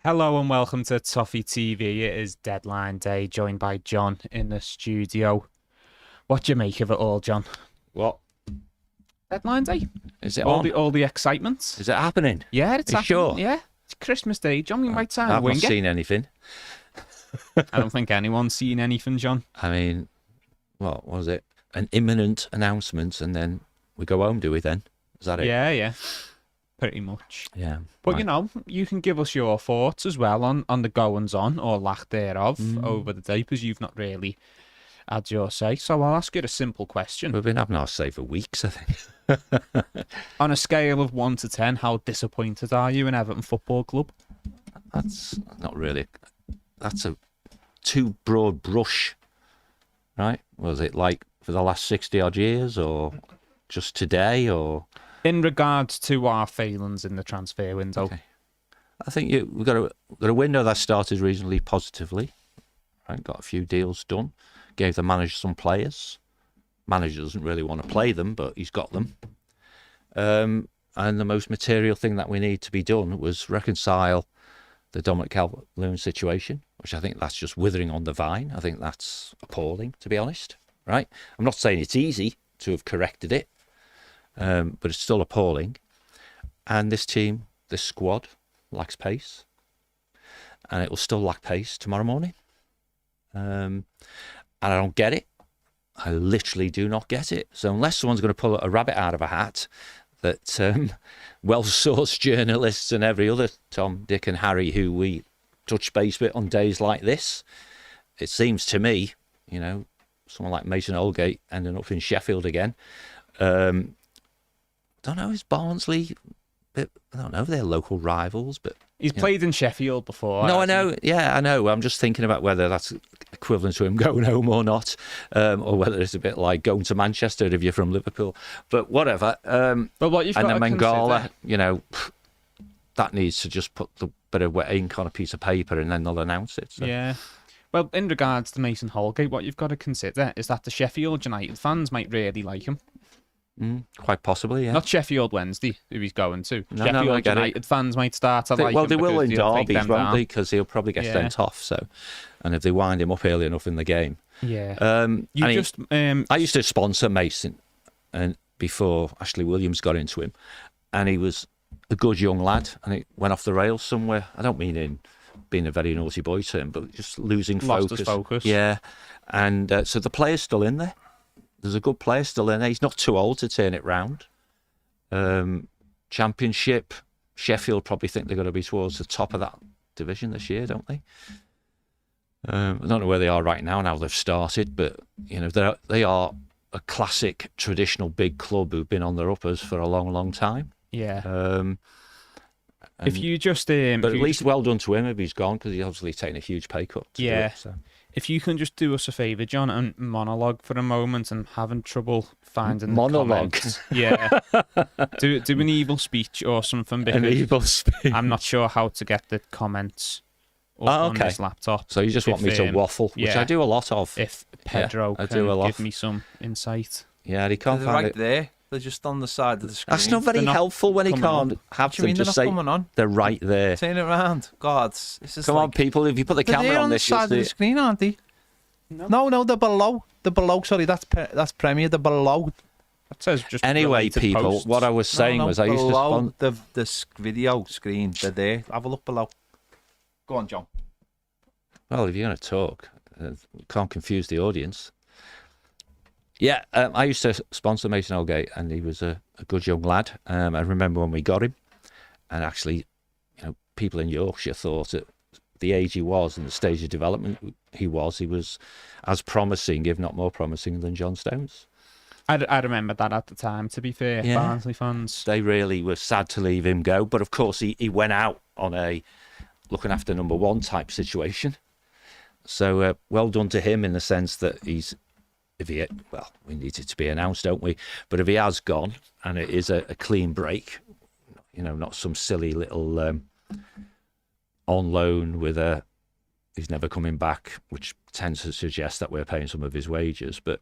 Hello and welcome to Toffee TV. It is deadline day, joined by John in the studio. What do you make of it all, John? What? Deadline day? Is it all on? all the excitement? Is it happening? Yeah, it's Are you happening. sure? Yeah, it's Christmas Day, John. We might time I've wing not it. seen anything. I don't think anyone's seen anything, John. I mean, what was it? An imminent announcement, and then we go home, do we then? Is that it? Yeah. Pretty much. Yeah. But, right. you know, you can give us your thoughts as well on the goings-on, or lack thereof, over the day, because you've not really had your say. So I'll ask you a simple question. We've been having our say for weeks, I think. On a scale of 1 to 10, how disappointed are you in Everton Football Club? That's not really... That's a too broad brush, right? Was it like for the last 60-odd years, or just today, or... In regards to our failings in the transfer window. Okay. I think we've got a window that started reasonably positively. Right? Got a few deals done. Gave the manager some players. Manager doesn't really want to play them, but he's got them. And the most material thing that we need to be done was reconcile the Dominic Calvert-Lewin situation, which I think that's just withering on the vine. I think that's appalling, to be honest. Right? I'm not saying it's easy to have corrected it. But it's still appalling. And this team, this squad, lacks pace. And it will still lack pace tomorrow morning. And I don't get it. I literally do not get it. So unless someone's going to pull a rabbit out of a hat, that well-sourced journalists and every other Tom, Dick and Harry who we touch base with on days like this, it seems to me, you know, someone like Mason Holgate ending up in Sheffield again, don't know, is Barnsley, I don't know, they're local rivals, but... He's played in Sheffield before. No, I know, yeah, I know. I'm just thinking about whether that's equivalent to him going home or not, or whether it's a bit like going to Manchester if you're from Liverpool. But whatever. But what you've and got then to Mangala, consider... you know, that needs to just put the bit of wet ink on a piece of paper and then they'll announce it. So. Yeah. Well, in regards to Mason Holgate, what you've got to consider is that the Sheffield United fans might really like him. Quite possibly, yeah. Not Sheffield Wednesday, who he's going to. No, Sheffield I get United fans might start to like him. Well, they will in because he'll take derbies, them won't down. they? Because he'll probably get sent off. So, and if they wind him up early enough in the game, Yeah. I used to sponsor Mason, and before Ashley Williams got into him, and he was a good young lad, and he went off the rails somewhere. I don't mean in being a very naughty boy to him, but just losing Lost focus. his focus. Yeah, and so the player's still in there. There's a good player still in there. He's not too old to turn it round. Championship, Sheffield probably think they're going to be towards the top of that division this year, don't they? I don't know where they are right now they've started, but you know they are a classic traditional big club who've been on their uppers for a long, long time. Yeah. If you just... but at least well done to him if he's gone, because he's obviously taken a huge pay cut. Yeah. Do it, so. If you can just do us a favour, John, and monologue for a moment, and having trouble finding monologue. The comments. Yeah. do an evil speech or something, because An evil speech. I'm not sure how to get the comments up on this laptop. So you just want me to waffle, which I do a lot of. If Pedro I do a can lot. give me some insight. Yeah, he can't They're find right it. there. They're just on the side of the screen. That's not very helpful when he can't have What do you mean them just say they're not coming on? they're right there. Turn it around. God, this is Come on, people, if you put the They're camera there on on the this, you'll side of see the it. screen, aren't they? No, they're below. They're below. Sorry, that's Premier. They're below. It says just Anyway, related people, posts. what I was saying was I used to below the video screen. They're there. Have a look below. Go on, John. Well, if you're going to talk, can't confuse the audience. Yeah, I used to sponsor Mason Holgate, and he was a good young lad. I remember when we got him, and actually, you know, people in Yorkshire thought at the age he was and the stage of development he was as promising, if not more promising, than John Stones. I remember that at the time, to be fair, Yeah. Barnsley fans. They really were sad to leave him go, but of course he went out on a looking after number one type situation. So well done to him in the sense that we need it to be announced, don't we? But if he has gone and it is a clean break, you know, not some silly little on loan with he's never coming back, which tends to suggest that we're paying some of his wages, but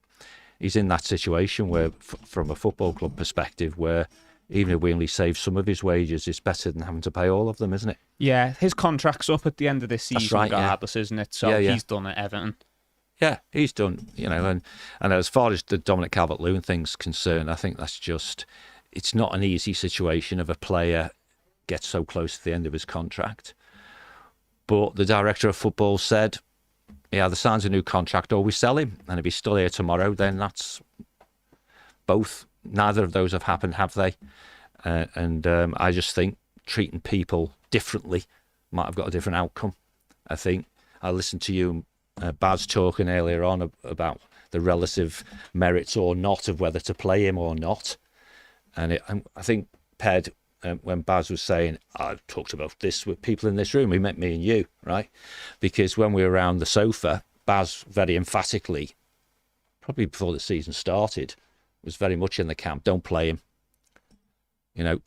he's in that situation where, from a football club perspective, where even if we only save some of his wages, it's better than having to pay all of them, isn't it? Yeah, his contract's up at the end of this season, right, regardless, isn't it? So he's done at Everton. Yeah, he's done, and as far as the Dominic Calvert-Lewin thing's concerned, I think that's just, it's not an easy situation if a player gets so close to the end of his contract. But the director of football said he either signs a new contract or we sell him. And if he's still here tomorrow, then that's both. Neither of those have happened, have they? I just think treating people differently might have got a different outcome. I think I listened to you, Baz, talking earlier on about the relative merits or not of whether to play him or not. And I think, Ped, when Baz was saying, I've talked about this with people in this room, we meant me and you, right? Because when we were around the sofa, Baz very emphatically, probably before the season started, was very much in the camp, don't play him.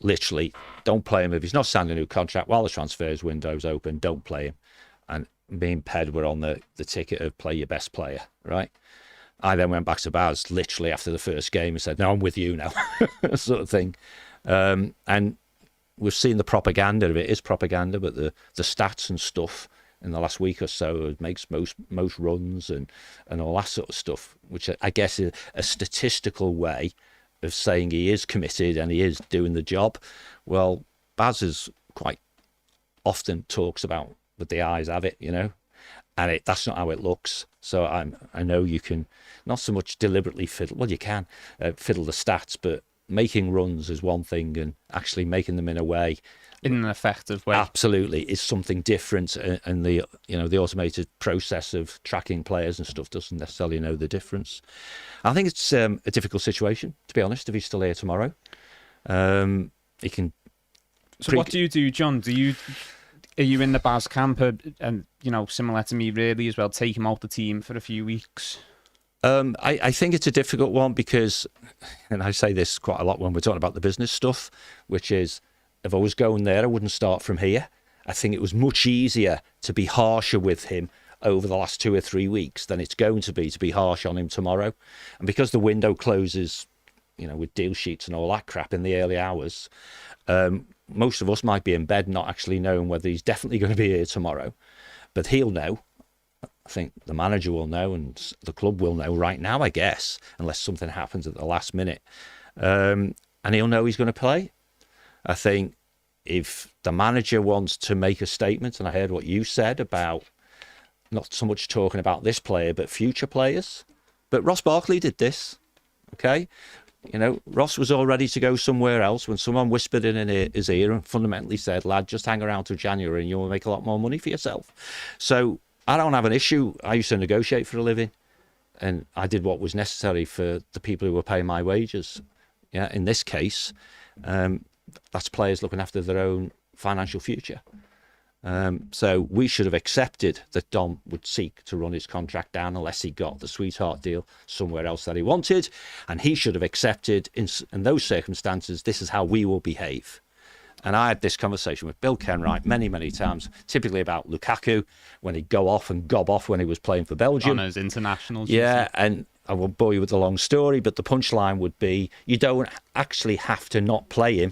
Literally, don't play him. If he's not signing a new contract while the transfers window's open, don't play him. And me and Ped were on the ticket of play your best player, right? I then went back to Baz literally after the first game and said, no, I'm with you now, sort of thing. And we've seen the propaganda of it. It is propaganda, but the stats and stuff in the last week or so, it makes most runs and all that sort of stuff, which I guess is a statistical way of saying he is committed and he is doing the job. Well, Baz is quite often talks about with the eyes have it, and that's not how it looks. So I know you can not so much deliberately fiddle. Well, you can fiddle the stats, but making runs is one thing, and actually making them in a way, in an effective way, absolutely, is something different. And the automated process of tracking players and stuff doesn't necessarily know the difference. I think it's a difficult situation, to be honest. If he's still here tomorrow, he can. So what do you do, John? Are you in the Baz camp, and similar to me really as well, take him out the team for a few weeks? I think it's a difficult one because, and I say this quite a lot when we're talking about the business stuff, which is, if I was going there, I wouldn't start from here. I think it was much easier to be harsher with him over the last 2 or 3 weeks than it's going to be harsh on him tomorrow. And because the window closes, with deal sheets and all that crap in the early hours, most of us might be in bed not actually knowing whether he's definitely going to be here tomorrow. But he'll know. I think the manager will know and the club will know right now, I guess, unless something happens at the last minute. And he'll know he's going to play. I think if the manager wants to make a statement, and I heard what you said about not so much talking about this player, but future players. But Ross Barkley did this, okay? Ross was all ready to go somewhere else when someone whispered in his ear and fundamentally said, lad, just hang around till January and you'll make a lot more money for yourself. So I don't have an issue. I used to negotiate for a living, and I did what was necessary for the people who were paying my wages. Yeah, in this case, that's players looking after their own financial future. So we should have accepted that Dom would seek to run his contract down unless he got the sweetheart deal somewhere else that he wanted. And he should have accepted in those circumstances, this is how we will behave. And I had this conversation with Bill Kenwright many, many times, typically about Lukaku, when he'd go off and gob off when he was playing for Belgium. On his internationals. Yeah, and I won't bore you with the long story, but the punchline would be, you don't actually have to not play him.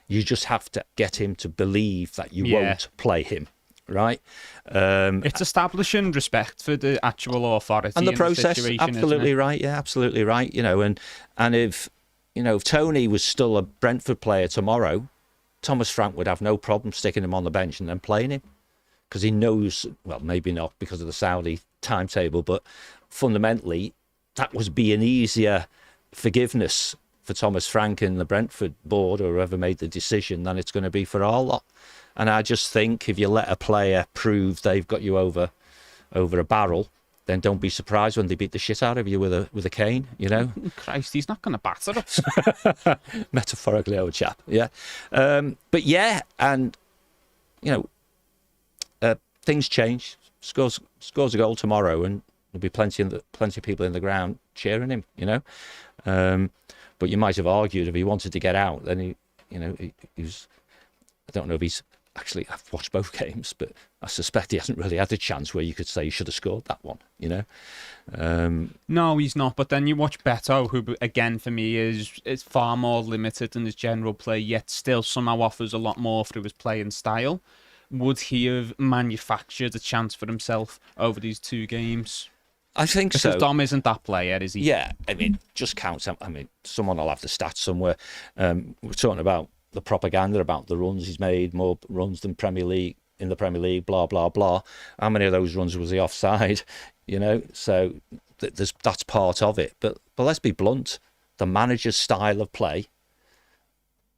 You just have to get him to believe that you won't play him, right? It's establishing respect for the actual authority and the process. The situation, absolutely right. Yeah, absolutely right. And if Tony was still a Brentford player tomorrow, Thomas Frank would have no problem sticking him on the bench and then playing him, because he knows. Well, maybe not because of the Saudi timetable, but fundamentally, that was be an easier forgiveness for Thomas Frank and the Brentford board or whoever made the decision than it's going to be for our lot. And I just think if you let a player prove they've got you over a barrel, then don't be surprised when they beat the shit out of you with a cane, Christ, he's not going to batter us. Metaphorically, old chap, yeah. But yeah, and, things change. Scores a goal tomorrow and there'll be plenty of people in the ground cheering him, But you might have argued if he wanted to get out, then he was. I don't know if he's actually, I've watched both games, but I suspect he hasn't really had a chance where you could say he should have scored that one, you know? No, he's not. But then you watch Beto, who, again, for me, is far more limited in his general play, yet still somehow offers a lot more through his playing style. Would he have manufactured a chance for himself over these 2 games? I think Because so. Dom isn't that player, is he? Yeah, I mean, just count. I mean, someone will have the stats somewhere. We're talking about the propaganda about the runs he's made, more runs than Premier League in the Premier League, blah blah blah. How many of those runs was he offside? You know, so that's part of it. But let's be blunt. The manager's style of play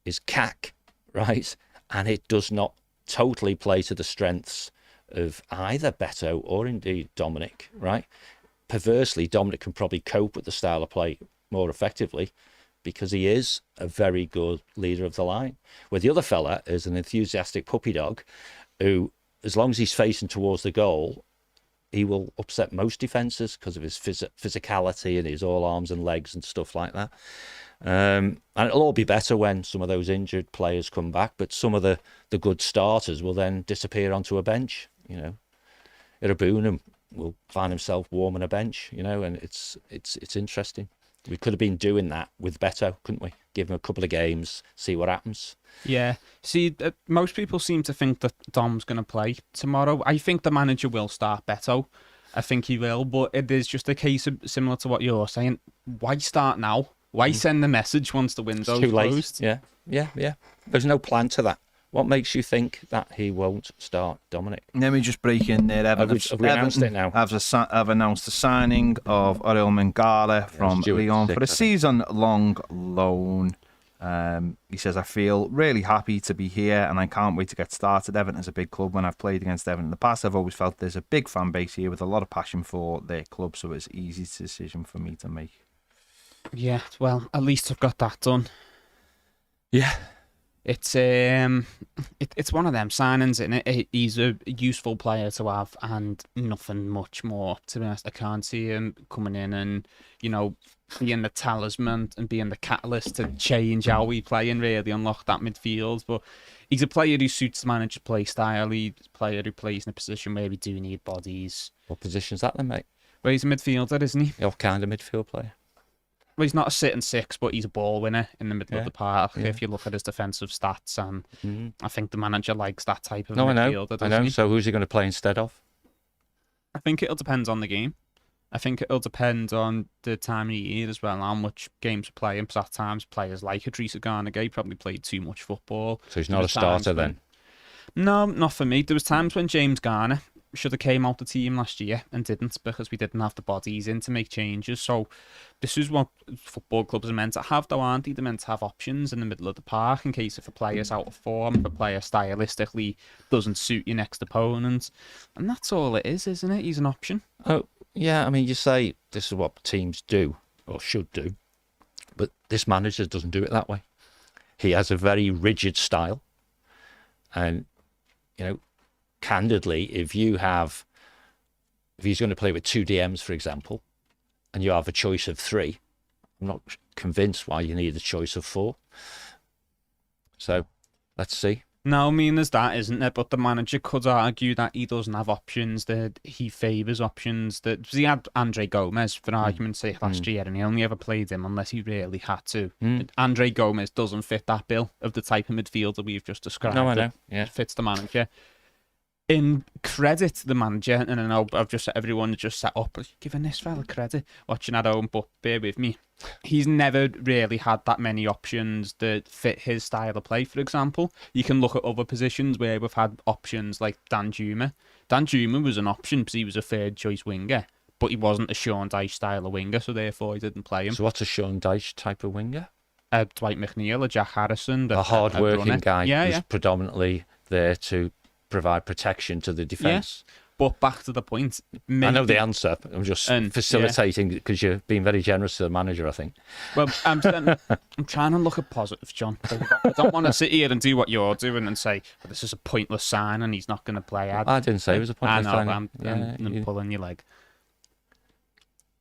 is cack, right? And it does not totally play to the strengths of either Beto or indeed Dominic, right? Perversely, Dominic can probably cope with the style of play more effectively because he is a very good leader of the line. Where the other fella is an enthusiastic puppy dog who, as long as he's facing towards the goal, he will upset most defences because of his physicality and his all arms and legs and stuff like that. And it'll all be better when some of those injured players come back, but some of the good starters will then disappear onto a bench, you know. Irabunum will find himself warm on a bench, you know, and it's interesting. We could have been doing that with Beto, couldn't we? Give him a couple of games, see what happens. Yeah. See, most people seem to think that Dom's going to play tomorrow. I think the manager will start Beto. I think he will, but it is just a case of, similar to what you're saying, why start now? Why send the message once the window's It's too late. closed? Yeah. There's no plan to that. What makes you think that he won't start Dominic? Let me just break in there. Everton Have we announced it now? Have announced the signing of Oriol Mangala from Lyon for a season-long loan. He says, I feel really happy to be here and I can't wait to get started. Everton is a big club. When I've played against Everton in the past, I've always felt there's a big fan base here with a lot of passion for their club, so it's an easy decision for me to make. Yeah, well, at least I've got that done. Yeah. It's it's one of them signings, isn't it? He's a useful player to have, and nothing much more. To be honest, I can't see him coming in and, you know, being the talisman and being the catalyst to change how we play and really unlock that midfield. But he's a player who suits the manager's play style. He's a player who plays in a position where we do need bodies. What position's that then, mate? Well, he's a midfielder, isn't he? What kind of midfield player? Well, he's not a sitting 6, but he's a ball winner in the middle of the park. Yeah. If you look at his defensive stats, and I think the manager likes that type of No, midfielder. I know. So who's he going to play instead of? I think it'll depend on the game. I think it'll depend on the time of year as well, how much games are playing. Because at times, players like Idrissa Gana Gueye probably played too much football. So he's not a starter then? No, not for me. There was times when James Garner should have came out the team last year and didn't, because we didn't have the bodies in to make changes. So this is what football clubs are meant to have, though, aren't they? They're meant to have options in the middle of the park in case if a player's out of form, if a player stylistically doesn't suit your next opponent. And that's all it is, isn't it? He's an option. Oh, yeah. I mean, you say this is what teams do or should do, but this manager doesn't do it that way. He has a very rigid style. And, you know, candidly, if he's going to play with 2 DMs, for example, and you have a choice of 3, I'm not convinced why you need a choice of 4. So, let's see. No, I mean, there's that, isn't there? But the manager could argue that he doesn't have options, that he favours options. That he had Andre Gomez, for argument's sake, last year, and he only ever played him unless he really had to. Andre Gomez doesn't fit that bill of the type of midfielder we've just described. No, I know. Yeah. It fits the manager. In credit to the manager, and I know I've just everyone just sat up giving this fella credit watching at home, but bear with me, he's never really had that many options that fit his style of play. For example, you can look at other positions where we've had options like Dan Juma. Dan Juma was an option because he was a third choice winger, but he wasn't a Sean Dyche style of winger, so therefore he didn't play him. So what's a Sean Dyche type of winger? Dwight McNeil, a Jack Harrison, A hard-working guy who's yeah. predominantly there to provide protection to the defence. Yeah. But back to the point. I know the answer. I'm just facilitating because you're being very generous to the manager, I think. Well, I'm trying to look at positives, John. I don't want to sit here and do what you're doing and say, well, this is a pointless sign and he's not going to play. I didn't say it was a pointless sign. I'm pulling your leg.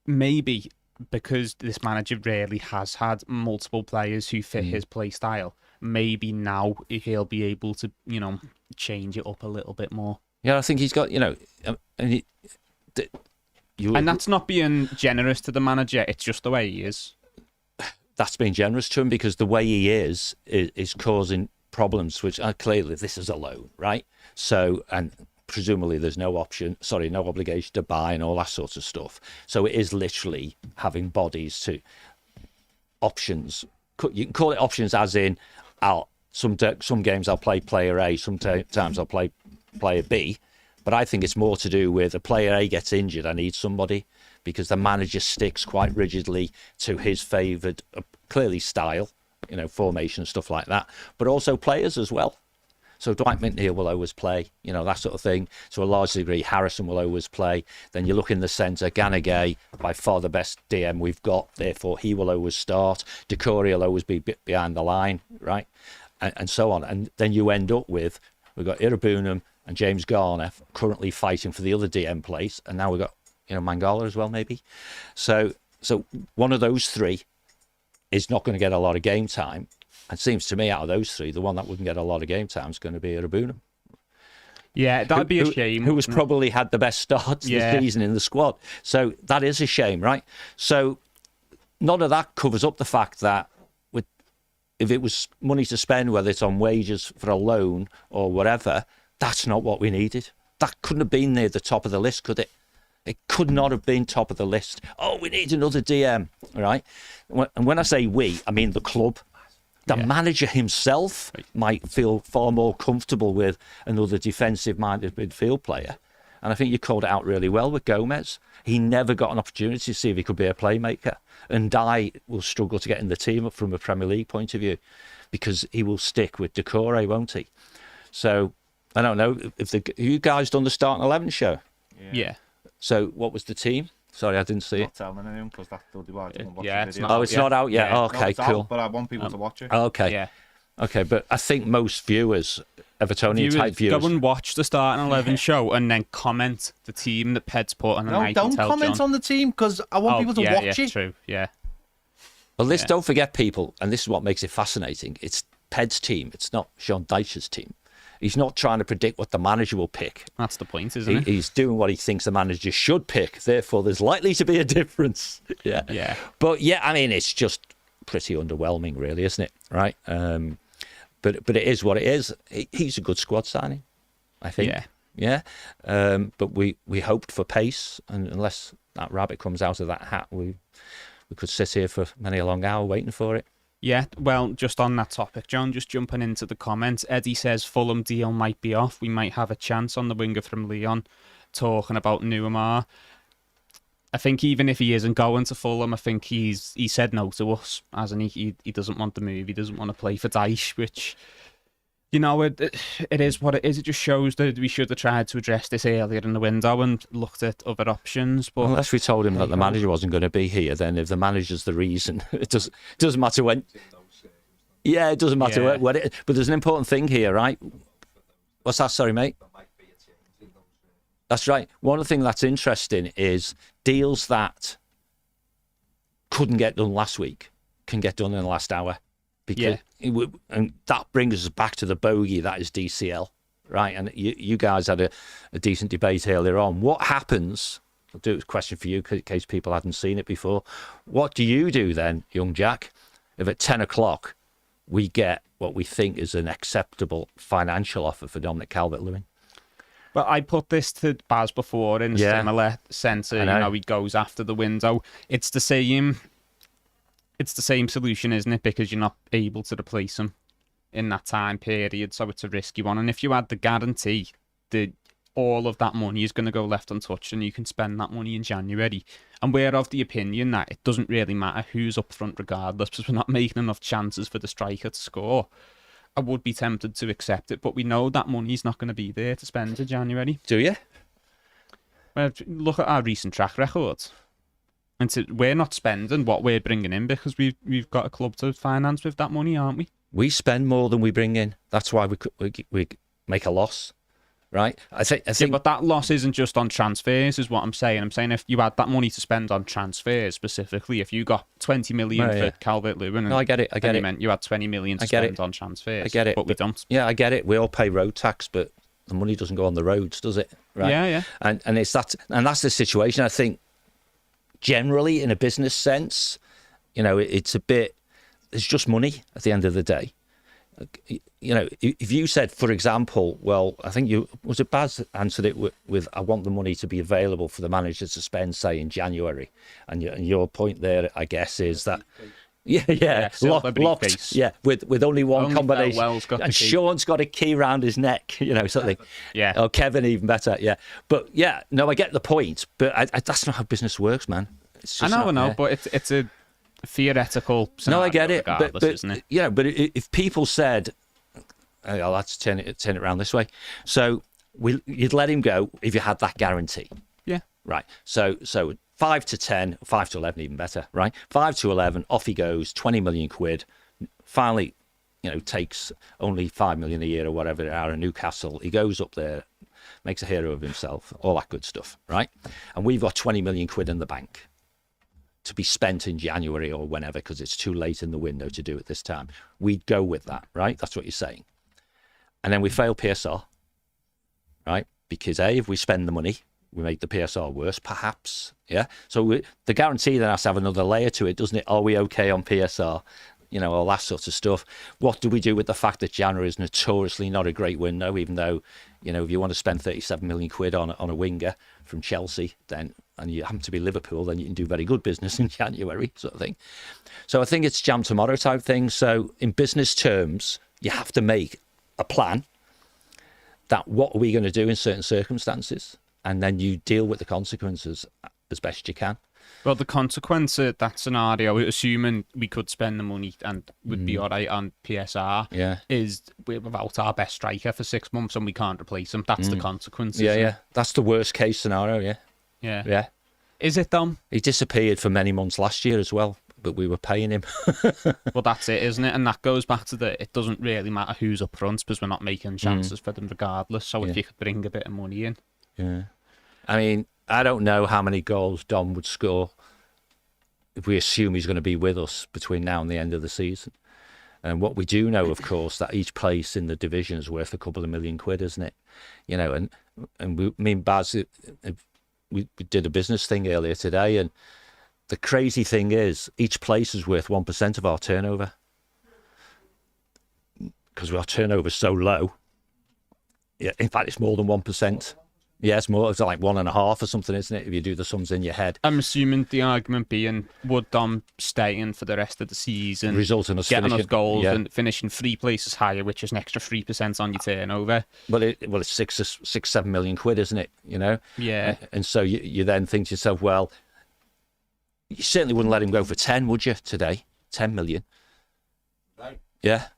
Maybe because this manager really has had multiple players who fit his play style, maybe now he'll be able to, change it up a little bit more. Yeah, I think he's got, and that's not being generous to the manager. It's just the way he is. That's being generous to him, because the way he is causing problems, which clearly this is a loan, right? So, and presumably there's no obligation to buy and all that sort of stuff. So it is literally having bodies to options. You can call it options as in, some games I'll play player A, sometimes I'll play player B. But I think it's more to do with if player A gets injured, I need somebody, because the manager sticks quite rigidly to his favoured, clearly style, formation and stuff like that, but also players as well. So Dwight McNeil will always play, that sort of thing. To a large degree, Harrison will always play. Then you look in the centre, Ganagay, by far the best DM we've got, therefore he will always start. Decore will always be behind the line, right? And so on. And then you end up with, we've got Irabunum and James Garner currently fighting for the other DM place, and now we've got Mangala as well, maybe. So one of those three is not going to get a lot of game time. It seems to me, out of those three, the one that wouldn't get a lot of game time is going to be Irabunum. Yeah, that'd be a shame. Who has probably had the best start this season in the squad. So that is a shame, right? So none of that covers up the fact that if it was money to spend, whether it's on wages for a loan or whatever, that's not what we needed. That couldn't have been near the top of the list, could it? It could not have been top of the list. Oh, we need another DM, right? And when I say we, I mean the club. The manager himself might feel far more comfortable with another defensive-minded midfield player. And I think you called it out really well with Gomez. He never got an opportunity to see if he could be a playmaker. And Dye will struggle to get in the team up from a Premier League point of view, because he will stick with Decore, won't he? So, I don't know. You guys done the Starting 11 show? Yeah. So, what was the team? Sorry, I didn't see it. Not telling anyone, because that's still watch the video. It's not out yet. Oh, okay, no, cool. Out, but I want people to watch it. Okay. Yeah. Okay, but I think most viewers, Evertonian type viewers, go and watch the Starting 11 show and then comment the team that Ped's put on. No, don't comment on the team, because I want people to watch it. True. Yeah. Well, don't forget, people, and this is what makes it fascinating. It's Ped's team. It's not Sean Dyche's team. He's not trying to predict what the manager will pick. That's the point, isn't it? He's doing what he thinks the manager should pick. Therefore, there's likely to be a difference. Yeah. Yeah. But yeah, I mean, it's just pretty underwhelming, really, isn't it? Right. But it is what it is. He's a good squad signing, I think. Yeah. Yeah. But we hoped for pace, and unless that rabbit comes out of that hat, we could sit here for many a long hour waiting for it. Yeah, well, just on that topic, John, just jumping into the comments, Eddie says Fulham deal might be off. We might have a chance on the winger from Lyon, talking about Nuamar. I think even if he isn't going to Fulham, I think he said no to us, hasn't he? He doesn't want the move. He doesn't want to play for Dyche, which, it is what it is. It just shows that we should have tried to address this earlier in the window and looked at other options. But unless we told him that the manager wasn't going to be here, then if the manager's the reason, it doesn't matter when. Yeah, it doesn't matter when it. But there's an important thing here, right? What's that? Sorry, mate. That's right. One of the things that's interesting is deals that couldn't get done last week can get done in the last hour. Because and that brings us back to the bogey that is DCL, right? And you guys had a decent debate earlier on. What happens? I'll do a question for you in case people hadn't seen it before. What do you do then, young Jack, if at 10 o'clock we get what we think is an acceptable financial offer for Dominic Calvert-Lewin? Well, I put this to Baz before in a similar sense. He goes after the window. It's the same solution, isn't it? Because you're not able to replace him in that time period, so it's a risky one. And if you had the guarantee that all of that money is going to go left untouched and you can spend that money in January, and we're of the opinion that it doesn't really matter who's up front regardless, because we're not making enough chances for the striker to score, I would be tempted to accept it. But we know that money's not going to be there to spend in January. Do you? Well, look at our recent track record. And we're not spending what we're bringing in because we've got a club to finance with that money, aren't we? We spend more than we bring in. That's why we make a loss. right? I think, but that loss isn't just on transfers, is what I'm saying. I'm saying if you had that money to spend on transfers specifically, if you got 20 million for Calvert-Lewin, no, I get it. It meant you had 20 million to spend on transfers. I get it, but we don't. Yeah, I get it. We all pay road tax, but the money doesn't go on the roads, does it? Right? Yeah. And it's that, and that's the situation. I think generally, in a business sense, it's a bit. It's just money at the end of the day. If you said, for example, well, I think was it Baz answered it with I want the money to be available for the manager to spend, say, in January, and your point there, I guess, is that locked, with only one combination, and Sean's got a key round his neck, something, or Kevin even better, but I get the point, but that's not how business works, man. I know, but it's a theoretical scenario. No, I get it, but isn't it? But if people said, I'll have to turn it around this way, so you'd let him go if you had that guarantee, right? So 5 to 10, 5 to 11, even better, right? 5 to 11, off he goes, 20 million quid. Finally, takes only 5 million a year or whatever out of Newcastle. He goes up there, makes a hero of himself, all that good stuff, right? And we've got 20 million quid in the bank to be spent in January or whenever, because it's too late in the window to do it this time. We'd go with that, right? That's what you're saying. And then we fail PSR, right? Because if we spend the money, we make the PSR worse, perhaps. Yeah. So the guarantee then has to have another layer to it, doesn't it? Are we okay on PSR? All that sort of stuff. What do we do with the fact that January is notoriously not a great window, even though, if you want to spend 37 million quid on a winger from Chelsea, then, and you happen to be Liverpool, then you can do very good business in January, sort of thing. So I think it's jam tomorrow type thing. So in business terms, you have to make a plan that what are we going to do in certain circumstances? And then you deal with the consequences as best you can. Well, the consequence of that scenario, assuming we could spend the money and would be all right on PSR, is we're without our best striker for 6 months and we can't replace him. That's the consequence. Yeah. That's the worst case scenario, yeah. Is it, Dom? He disappeared for many months last year as well, but we were paying him. Well, that's it, isn't it? And that goes back to it doesn't really matter who's up front because we're not making chances for them regardless. So if you could bring a bit of money in. Yeah. I mean, I don't know how many goals Dom would score if we assume he's going to be with us between now and the end of the season. And what we do know, of course, that each place in the division is worth a couple of million quid, isn't it? And me and Baz, we did a business thing earlier today, and the crazy thing is each place is worth 1% of our turnover because our turnover is so low. Yeah, in fact, it's more than 1%. Yeah, it's more. It's like 1.5 or something, isn't it? If you do the sums in your head. I'm assuming the argument being, would Dom staying for the rest of the season, result in us getting finishing, us goals and finishing 3 places higher, which is an extra 3% on your turnover? Well, it's 6-7 million quid, isn't it? Yeah. And so you then think to yourself, well, you certainly wouldn't let him go for 10, would you? Today, 10 million. Right. Yeah.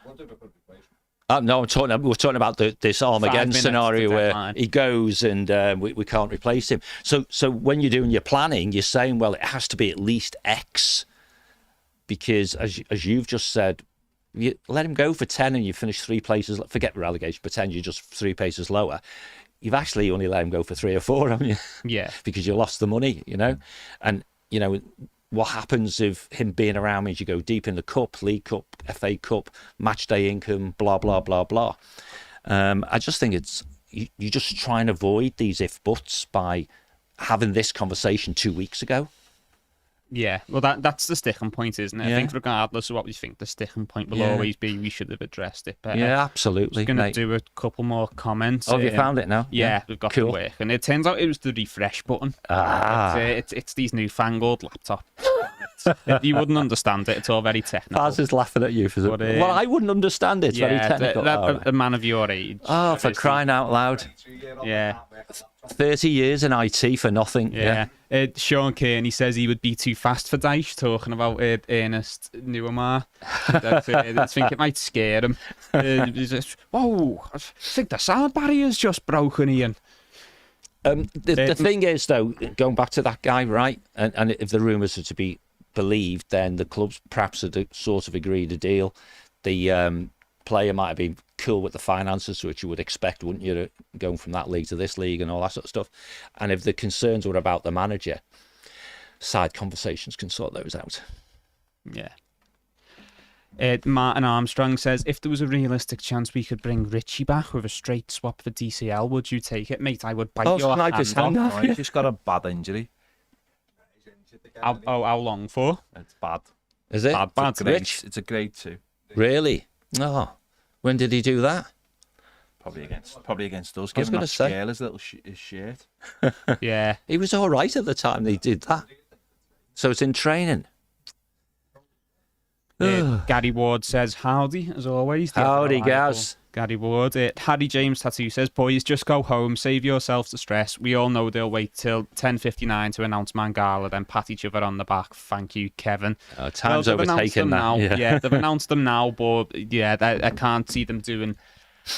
What difficult replacement? No, we're talking about this Armageddon scenario where he goes and we can't replace him. So when you're doing your planning, you're saying, well, it has to be at least X, because as you've just said, you let him go for 10 and you finish 3 places. Forget relegation, pretend you're just 3 places lower. You've actually only let him go for 3 or 4, haven't you? Yeah. Because you lost the money, and what happens if him being around means you go deep in the Cup, League Cup, FA Cup, match day income, blah, blah, blah, blah. I just think you just try and avoid these if-buts by having this conversation 2 weeks ago. Yeah, well, that's the sticking point, isn't it? Yeah. I think regardless of what we think, the sticking point will always be we should have addressed it better. Yeah, absolutely. I'm going to do a couple more comments. Oh, have you found it now? Yeah, we've got to work. And it turns out it was the refresh button. It's these newfangled laptops. You wouldn't understand it. It's all very technical. Baz is laughing at you for that. Well, I wouldn't understand it. It's very technical. A man of your age. Oh, for crying out loud. Yeah. 30 years in IT for nothing. Yeah. Sean Kearney says he would be too fast for Dyche, talking about Ernest Nuamar. I think it might scare him. He's just, whoa, I think the sound barrier's just broken, Ian. The thing is, though, going back to that guy, right, and if the rumours are to be believed, then the clubs perhaps had sort of agreed a deal. The player might have been cool with the finances, which you would expect, wouldn't you, going from that league to this league and all that sort of stuff. And if the concerns were about the manager, side conversations can sort those out. Yeah. Martin Armstrong says, if there was a realistic chance we could bring Richie back with a straight swap for DCL, would you take it? Mate, I would bite your snipe hand his hand off. off. He's just got a bad injury. How long for? It's bad. Is it? Bad. Rich? It's a grade 2. Really? No. When did he do that? Probably against us. I was Giving gonna that say. scale his little his shirt. Yeah. He was all right at the time they did that. So it's in training. Gary Ward says, howdy, as always. The Howdy, reliable Gaz. Gary Ward. Harry James Tattoo says, boys, just go home, save yourselves the stress. We all know they'll wait till 10:59 to announce Mangala, then pat each other on the back. Thank you, Kevin. Time's they've announced overtaken them that. now. Yeah, they've announced them now, but yeah, I can't see them doing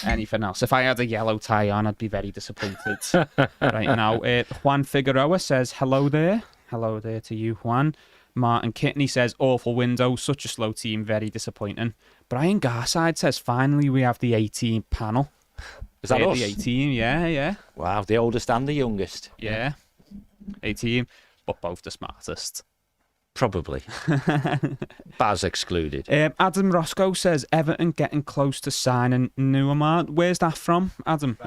anything else. If I had a yellow tie on, I'd be very disappointed right now. Juan Figueroa says, hello there. Hello there to you, Juan. Martin Kitney says, awful window, such a slow team, very disappointing. Brian Garside says, finally we have the 18 panel. Is that us? The 18, yeah. Wow, the oldest and the youngest. Yeah, 18, but both the smartest. Probably. Baz excluded. Adam Roscoe says, Everton getting close to signing Nuamar. Where's that from, Adam?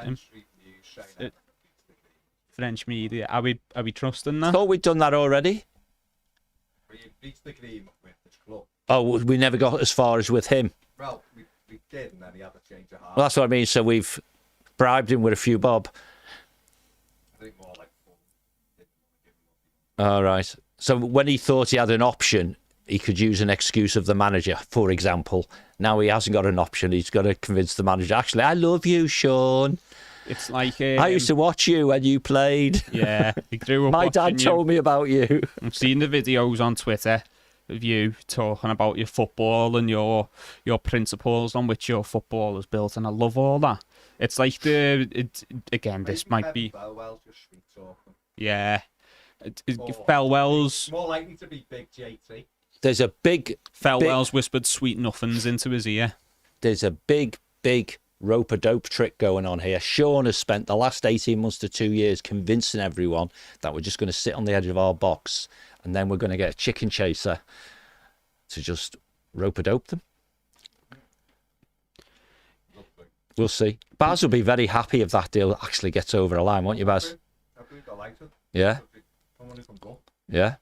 French media. Are we trusting that? Thought we'd done that already. We beat the cream with this club. Oh, we never got as far as with him. Well, we did, and then he had to change of heart. Well, that's what I mean. So we've bribed him with a few bob. I think more like 4. All right. So when he thought he had an option, he could use an excuse of the manager, for example. Now he hasn't got an option. He's got to convince the manager, actually, I love you, Sean. It's like... I used to watch you when you played. Yeah, he grew up My watching dad told me about you. I've seen the videos on Twitter of you talking about your football and your principles on which your football is built, and I love all that. It's like again, this might be... Felwell's just sweet talking. Yeah. Felwell's... More likely to be big JT. There's a big... Felwell's whispered sweet nothings into his ear. There's a big rope-a-dope trick going on here. Sean has spent the last 18 months to 2 years convincing everyone that we're just going to sit on the edge of our box and then we're going to get a chicken chaser to just rope-a-dope them. We'll see. Baz will be very happy if that deal actually gets over the line, won't you, Baz? I like it. Yeah? Someone who can go. Yeah.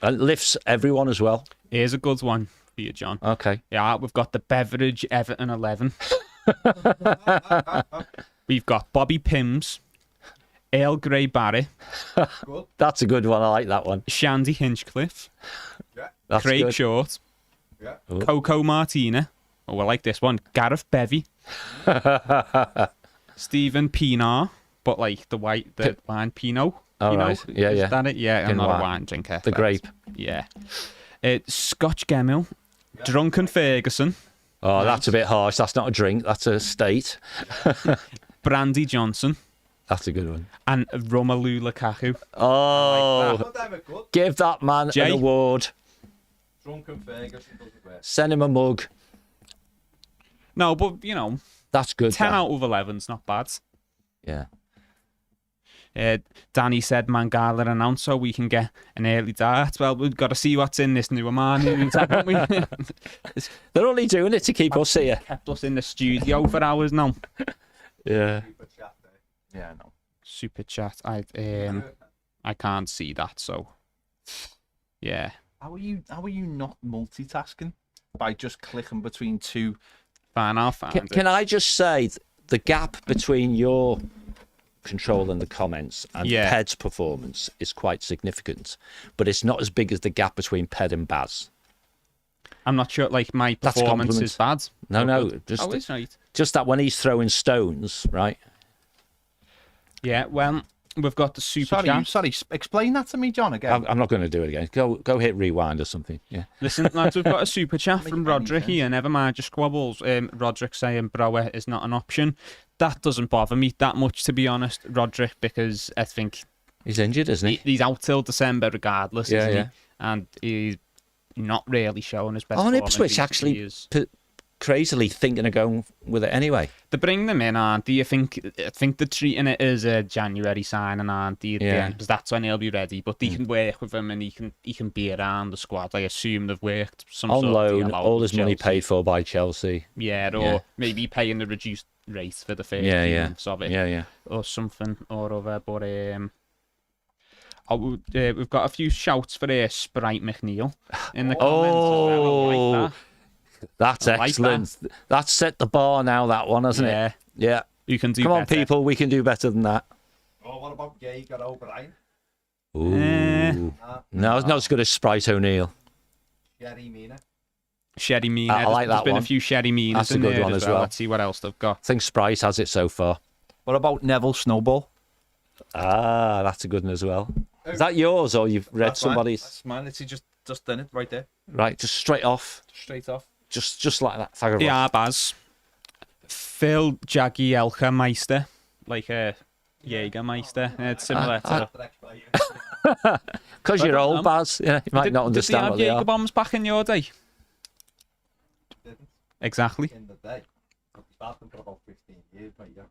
And lifts everyone as well. Here's a good one for you, John. Okay. Yeah, we've got the beverage Everton 11. We've got Bobby Pims, Earl Grey Barry, That's a good one. I like that one. Shandy Hinchcliffe, That's Craig good. Short, Yeah. Coco Martina. Oh, I like this one. Gareth Bevy, Stephen Pinar, but like the wine Pinot. All Pinot? right. Yeah, Is yeah. that it? Yeah, I'm Pin not wine. a wine drinker. The but grape. Yeah. Scotch Gemmill, Drunken Ferguson, Oh, that's a bit harsh. That's not a drink. That's a state. Brandy Johnson, That's a good one. and Romelu Lukaku. Oh, But they were good. give that man Jay? an award. Drunken Ferguson doesn't work. Send him a mug. No, but, That's good. 10 that. out of 11's not bad. Yeah. Danny said Mangala announced so we can get an early dart. Well, we've got to see what's in this new man news, haven't we? They're only doing it to keep us here. Kept us in the studio for hours now. Yeah. Super chat there. Yeah, no. Super chat. I can't see that, so yeah. How are you not multitasking by just clicking between two? Fine, I'll find it. Can I just say the gap between your control in the comments and Yeah. Ped's performance is quite significant, but it's not as big as the gap between Ped and Baz. I'm not sure. Like my That's a performance is bad. No, Or no, good. just- Oh, it's right. Just that when he's throwing stones, right? Yeah. Well, we've got the super chat. Sorry. Explain that to me, John. Again. I'm not going to do it again. Go hit rewind or something. Yeah. Listen, lads, we've got a super chat from Roderick here. Never mind your squabbles. Roderick saying Brower is not an option. That doesn't bother me that much, to be honest, Roderick, because I think He's injured, isn't he? he's out till December regardless, Yeah, isn't yeah. he? And he's not really showing his best Oh, and form in Ipswich recent actually years. crazily thinking of going with it anyway. They bring them in, aren't they? I think they're treating it as a January signing, aren't they? Yeah. Because that's when he'll be ready. But they can work with him and he can be around the squad. I assume they've worked some On sort of loan, deal out all with his money Chelsea. paid for by Chelsea. Yeah, or Yeah. maybe paying the reduced rate for the first Yeah, few yeah. months of it. Yeah. Or something or other. But we've got a few shouts for Sprite McNeil in the comments as well. I like that. That's I like excellent. That's set the bar now, that one, hasn't Yeah. it? Yeah. You can do Come on, better. people, we can do better than that. Oh, what about Jaeger O'Brien? Ooh. No, it's not as good as Sprite O'Neill. Sherry Mina? Sherry Mina. I like There's that been one. a few Sherry Minas That's a in good there one as as well. well. Let's see what else they've got. I think Sprite has it so far. What about Neville Snowball? Ah, that's a good one as well. Is that yours or you've read That's mine. somebody's? That's mine. It's just done it right there. Right, just straight off. Straight off. Just like that. Thank you. Yeah, Baz. Phil Jagielka Meister. Like a Jägermeister. It's similar to... Because you're old, Baz. Yeah, you might not understand what Did they they are. have Jaeger bombs back in your day? Didn't Exactly. in the day. I've started them for about 15 years, mate, yeah.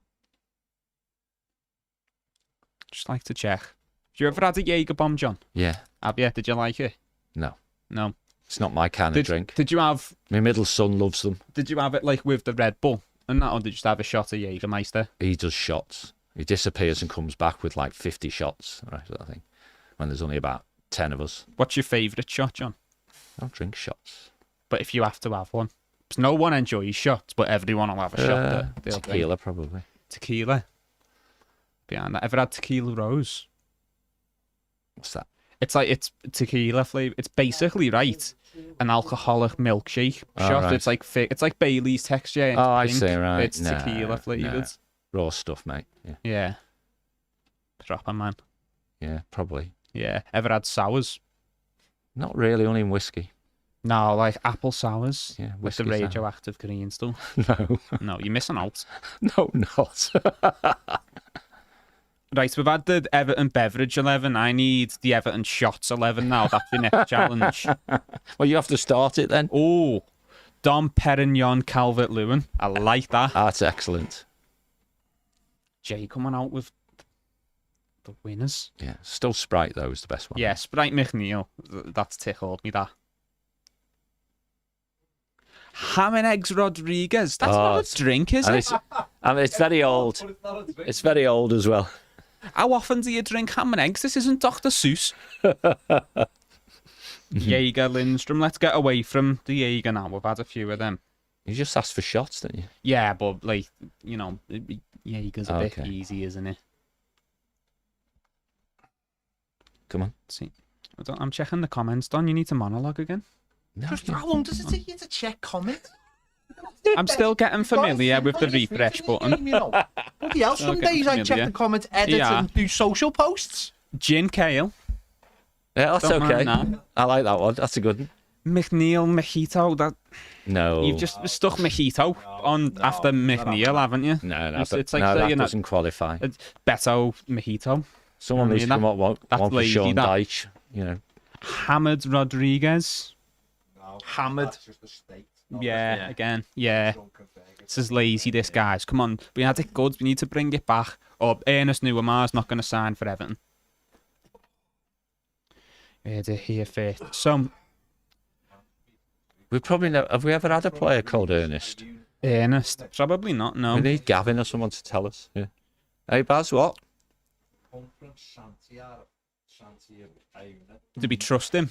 Just like to check. Have you ever had a Jaeger bomb, John? Yeah. Have you? Did you like it? No. No. It's not my kind of drink. Did you have My middle son loves them. it like with the Red Bull and that, or did you just have a shot of Jägermeister? He does shots. He disappears and comes back with like 50 shots, right? I think when there's only about 10 of us. What's your favourite shot, John? I don't drink shots. But if you have to have one, 'cause no one enjoys shots, but everyone will have a shot. They'll drink. Tequila, probably. Tequila. Behind that, ever had tequila rose? What's that? It's tequila flavour. It's basically an alcoholic milkshake shot. right. It's like Bailey's texture. It's I pink, see, right. It's tequila flavoured. Raw stuff, mate. Yeah, Yeah. Proper man. yeah, probably. Yeah. Ever had sours? Not really, only in whiskey. No, like apple sours. Yeah, With the whiskey sour. radioactive green stuff. No, No, you're missing out. no, not. Right, we've had the Everton beverage 11. I need the Everton shots 11 now. That's your next challenge. Well, you have to start it then. Oh, Dom Perignon Calvert-Lewin. I like that. That's excellent. Jay coming out with the winners. Yeah, still Sprite though is the best one. Yeah, Sprite McNeil. That's tickled me, that. Ham and Eggs Rodriguez. That's not a drink, is and it? it's very old. But it's not a drink. It's very old as well. How often do you drink ham and eggs? This isn't Dr. Seuss. Jaeger, Lindstrom. Let's get away from the Jaeger now. We've had a few of them. You just asked for shots, didn't you? Yeah, but like, you know, Jaeger's a bit Okay. easy, isn't it? Come on. Let's see. I'm checking the comments, Don. You need to monologue again. No, Just how long does it take you to check comments? I'm still getting familiar with the refresh button. You know. Bloody hell, some Okay, days I check familiar. the comments, edit Yeah. and do social posts. Gin Kale. Yeah, that's Don't okay. mind that. I like that one. That's a good one. McNeil Mojito. That No. you've just stuck Mojito on after McNeil, haven't you? No, It's like no, saying that that- doesn't qualify. It's Beto Mojito. Someone I needs mean, to come up one that's for lazy, Sean that. Dyche, you know. Hamid Rodriguez. No, Hammered. that's just a steak. not Yeah, Yeah. again. Yeah. a drunken Fergus. This is lazy, this, guys. Come on. We had it good. We need to bring it back. Or Ernest Nuamar's not going to sign for Everton. Here first. So, We probably know. Have we ever had a player called Ernest? Ernest. Probably not, no. We need Gavin or someone to tell us. Yeah. Hey, Baz, what? Come from Santiago. Do we trust him?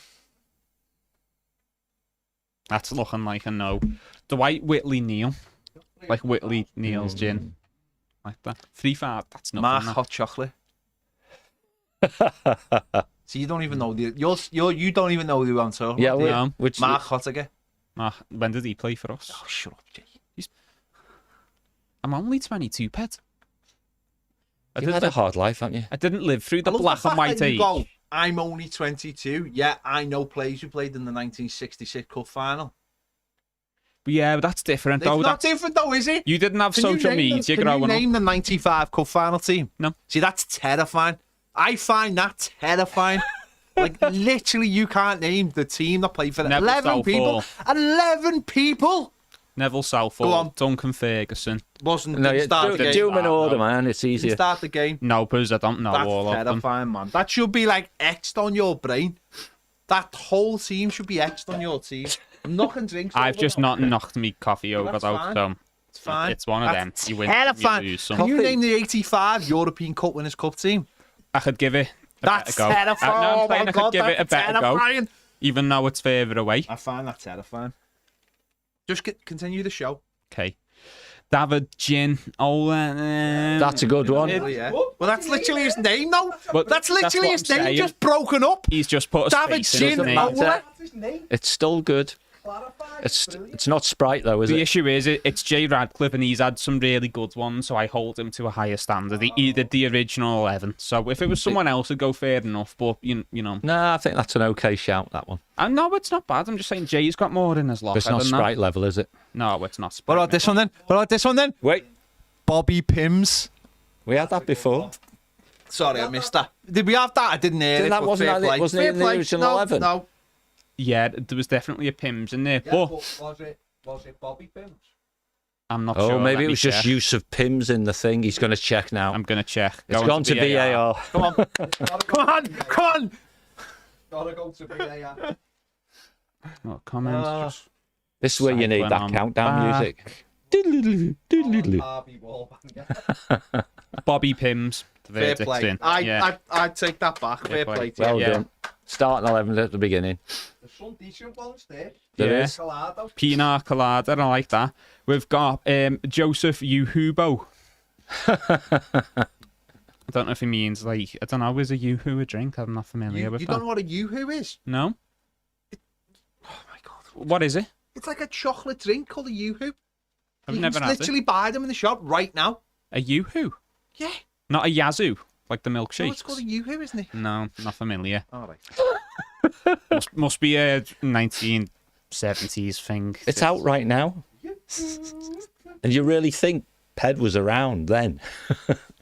That's looking like a no. Dwight Whitley Neal. Like Whitley Neal's gin. Like that. 3-5. That's nothing. Mark that. hot chocolate. So you don't even know the you don't even know who I'm talking Yeah, about. No. which Mark Hottiger. When did he play for us? Oh, shut up, Jay. I'm only 22, pet. you've had a hard life, haven't you? I didn't live through the I love black the and fact white that you age. go, I'm only 22. Yeah, I know players who played in the 1966 Cup final. But yeah, but that's different. It's though. not different though, is it? You didn't have Can you social name media Can growing you up. name the 95 Cup final team? No. See, that's terrifying. I find that terrifying. Like, literally, you can't name the team that played for Never 11 so people. full. 11 people! Neville Go Southall, on. Duncan Ferguson. Didn't start the game. do them in order, no. man. It's easier. Didn't start the game. No, because I don't know That's all of them. terrifying, man. That should be like etched on your brain. That whole team should be etched on your team. I'm knocking drinks. I've over just now. not knocked me coffee over, That's though, fine. so It's fine. it's one of them. That's You win, you terrifying. lose some. Can you name the 85 European Cup Winners' Cup team? I could give it a That's better go. terrifying. No, I'm Oh saying my I could God, give it a that's better go, terrifying. even though it's further away. I find that terrifying. Just continue the show. Okay. David Gin. That's a good one. Oh, yeah. Well, that's literally his name, though. But That's literally what his I'm name, saying. just broken up. He's just put a David space in his Gin. name. Ola. That's his name. It's still good. Clarified. It's not Sprite though, is The it? issue is it's Jay Radcliffe, and he's had some really good ones, so I hold him to a higher standard. He did the original 11, so if it was someone else, it'd go fair enough. But you know, No, I think that's an okay shout. That one. no, it's not bad. I'm just saying Jay's got more in his locker. But it's not than that. Sprite level, is it? No, it's not What Sprite. about this one then? What about this one then? Wait, Bobby Pims. we had that before. Sorry, I missed that. Did we have that? I didn't hear it. That but wasn't fair that- play. wasn't it Fair in the play. original No, 11? No. Yeah, there was definitely a Pims in there, Yeah, but but was it Bobby Pims? I'm not Oh, sure. maybe Let it me was just check. use of Pims in the thing. He's going to check now. I'm gonna check. It's Going gone to VAR. Come on. Come on. Come on. Gotta go to VAR. Oh, comments. Ah. Just This is where you need cycling that on countdown back. music. Diddle-diddle, diddle-diddle. Harvey Wallbanger. Bobby Pims. The Fair verdict's play. in. Yeah. I'd take that back. Fair play. play to you. Well Yeah. done. Starting 11 at the beginning. There's some decent ones there. There Yeah. is. Colado. Pina Colada, I like that. We've got Joseph Uhubo. I don't know if he means like, I don't know, is a Yoo-hoo a drink? I'm not familiar with You that. don't know what a Yoo-hoo is? No? Oh my God. What is it? It's like a chocolate drink called a Yoo-hoo. I've You never can had literally buy them in the shop right now. A Yoo-hoo? Yeah. Not a Yazoo, like the No, milkshake. it's called a Yoo-hoo, isn't it? No, not familiar. All right. Must be a 1970s thing. It's out right now. And you really think Ped was around then?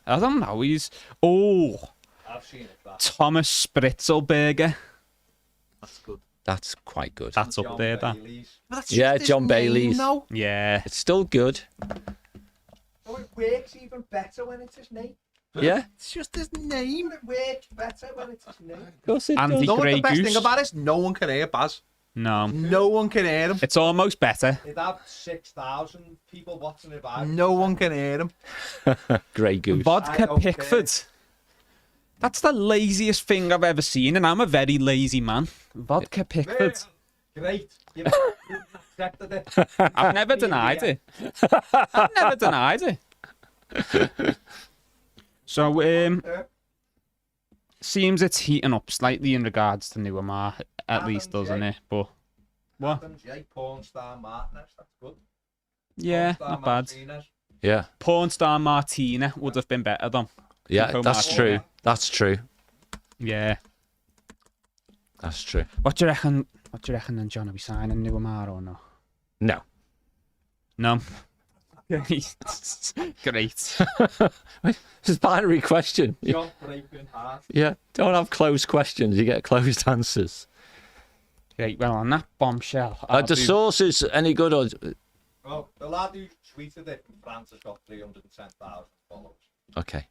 I don't know. He's I've seen it. That. Thomas Spritzelberger. That's good. That's quite good. That's up John there. That. Bailey's. But that's Yeah, just his John name, Bailey's. though. Yeah. It's still good. Oh, it works even better when it's his name. Yeah, It's just his name. It works better when it's his name. of course it Andy does. You know what Grey the best Goose. thing about it is? No one can hear Baz. No. No one can hear him. It's almost better. It'd have 6,000 people watching it live. No one can hear him. Grey Goose. Vodka I don't care. Pickford. That's the laziest thing I've ever seen, and I'm a very lazy man. Vodka Pickford. Great. You've accepted it. I've never denied it. I've never denied it. So, seems it's heating up slightly in regards to Newarmar, at least, doesn't it? But what? Adams, yeah, porn star Martinez. That's good. Yeah, Porn star not bad. Martinez. Yeah, Porn star Martina would have been better though. yeah, Pico that's Martinez. true. That's true. Yeah. That's true. What do you reckon? What do you reckon? Then John, are we signing Newarmar or no? No. No. Great. It's a binary question. John breaking heart. Yeah, don't have closed questions. You get closed answers. Great. Well, on that bombshell. Are I'll the do- sources any good? Or... Well, the lad who tweeted it from France has got 310,000 followers. Okay.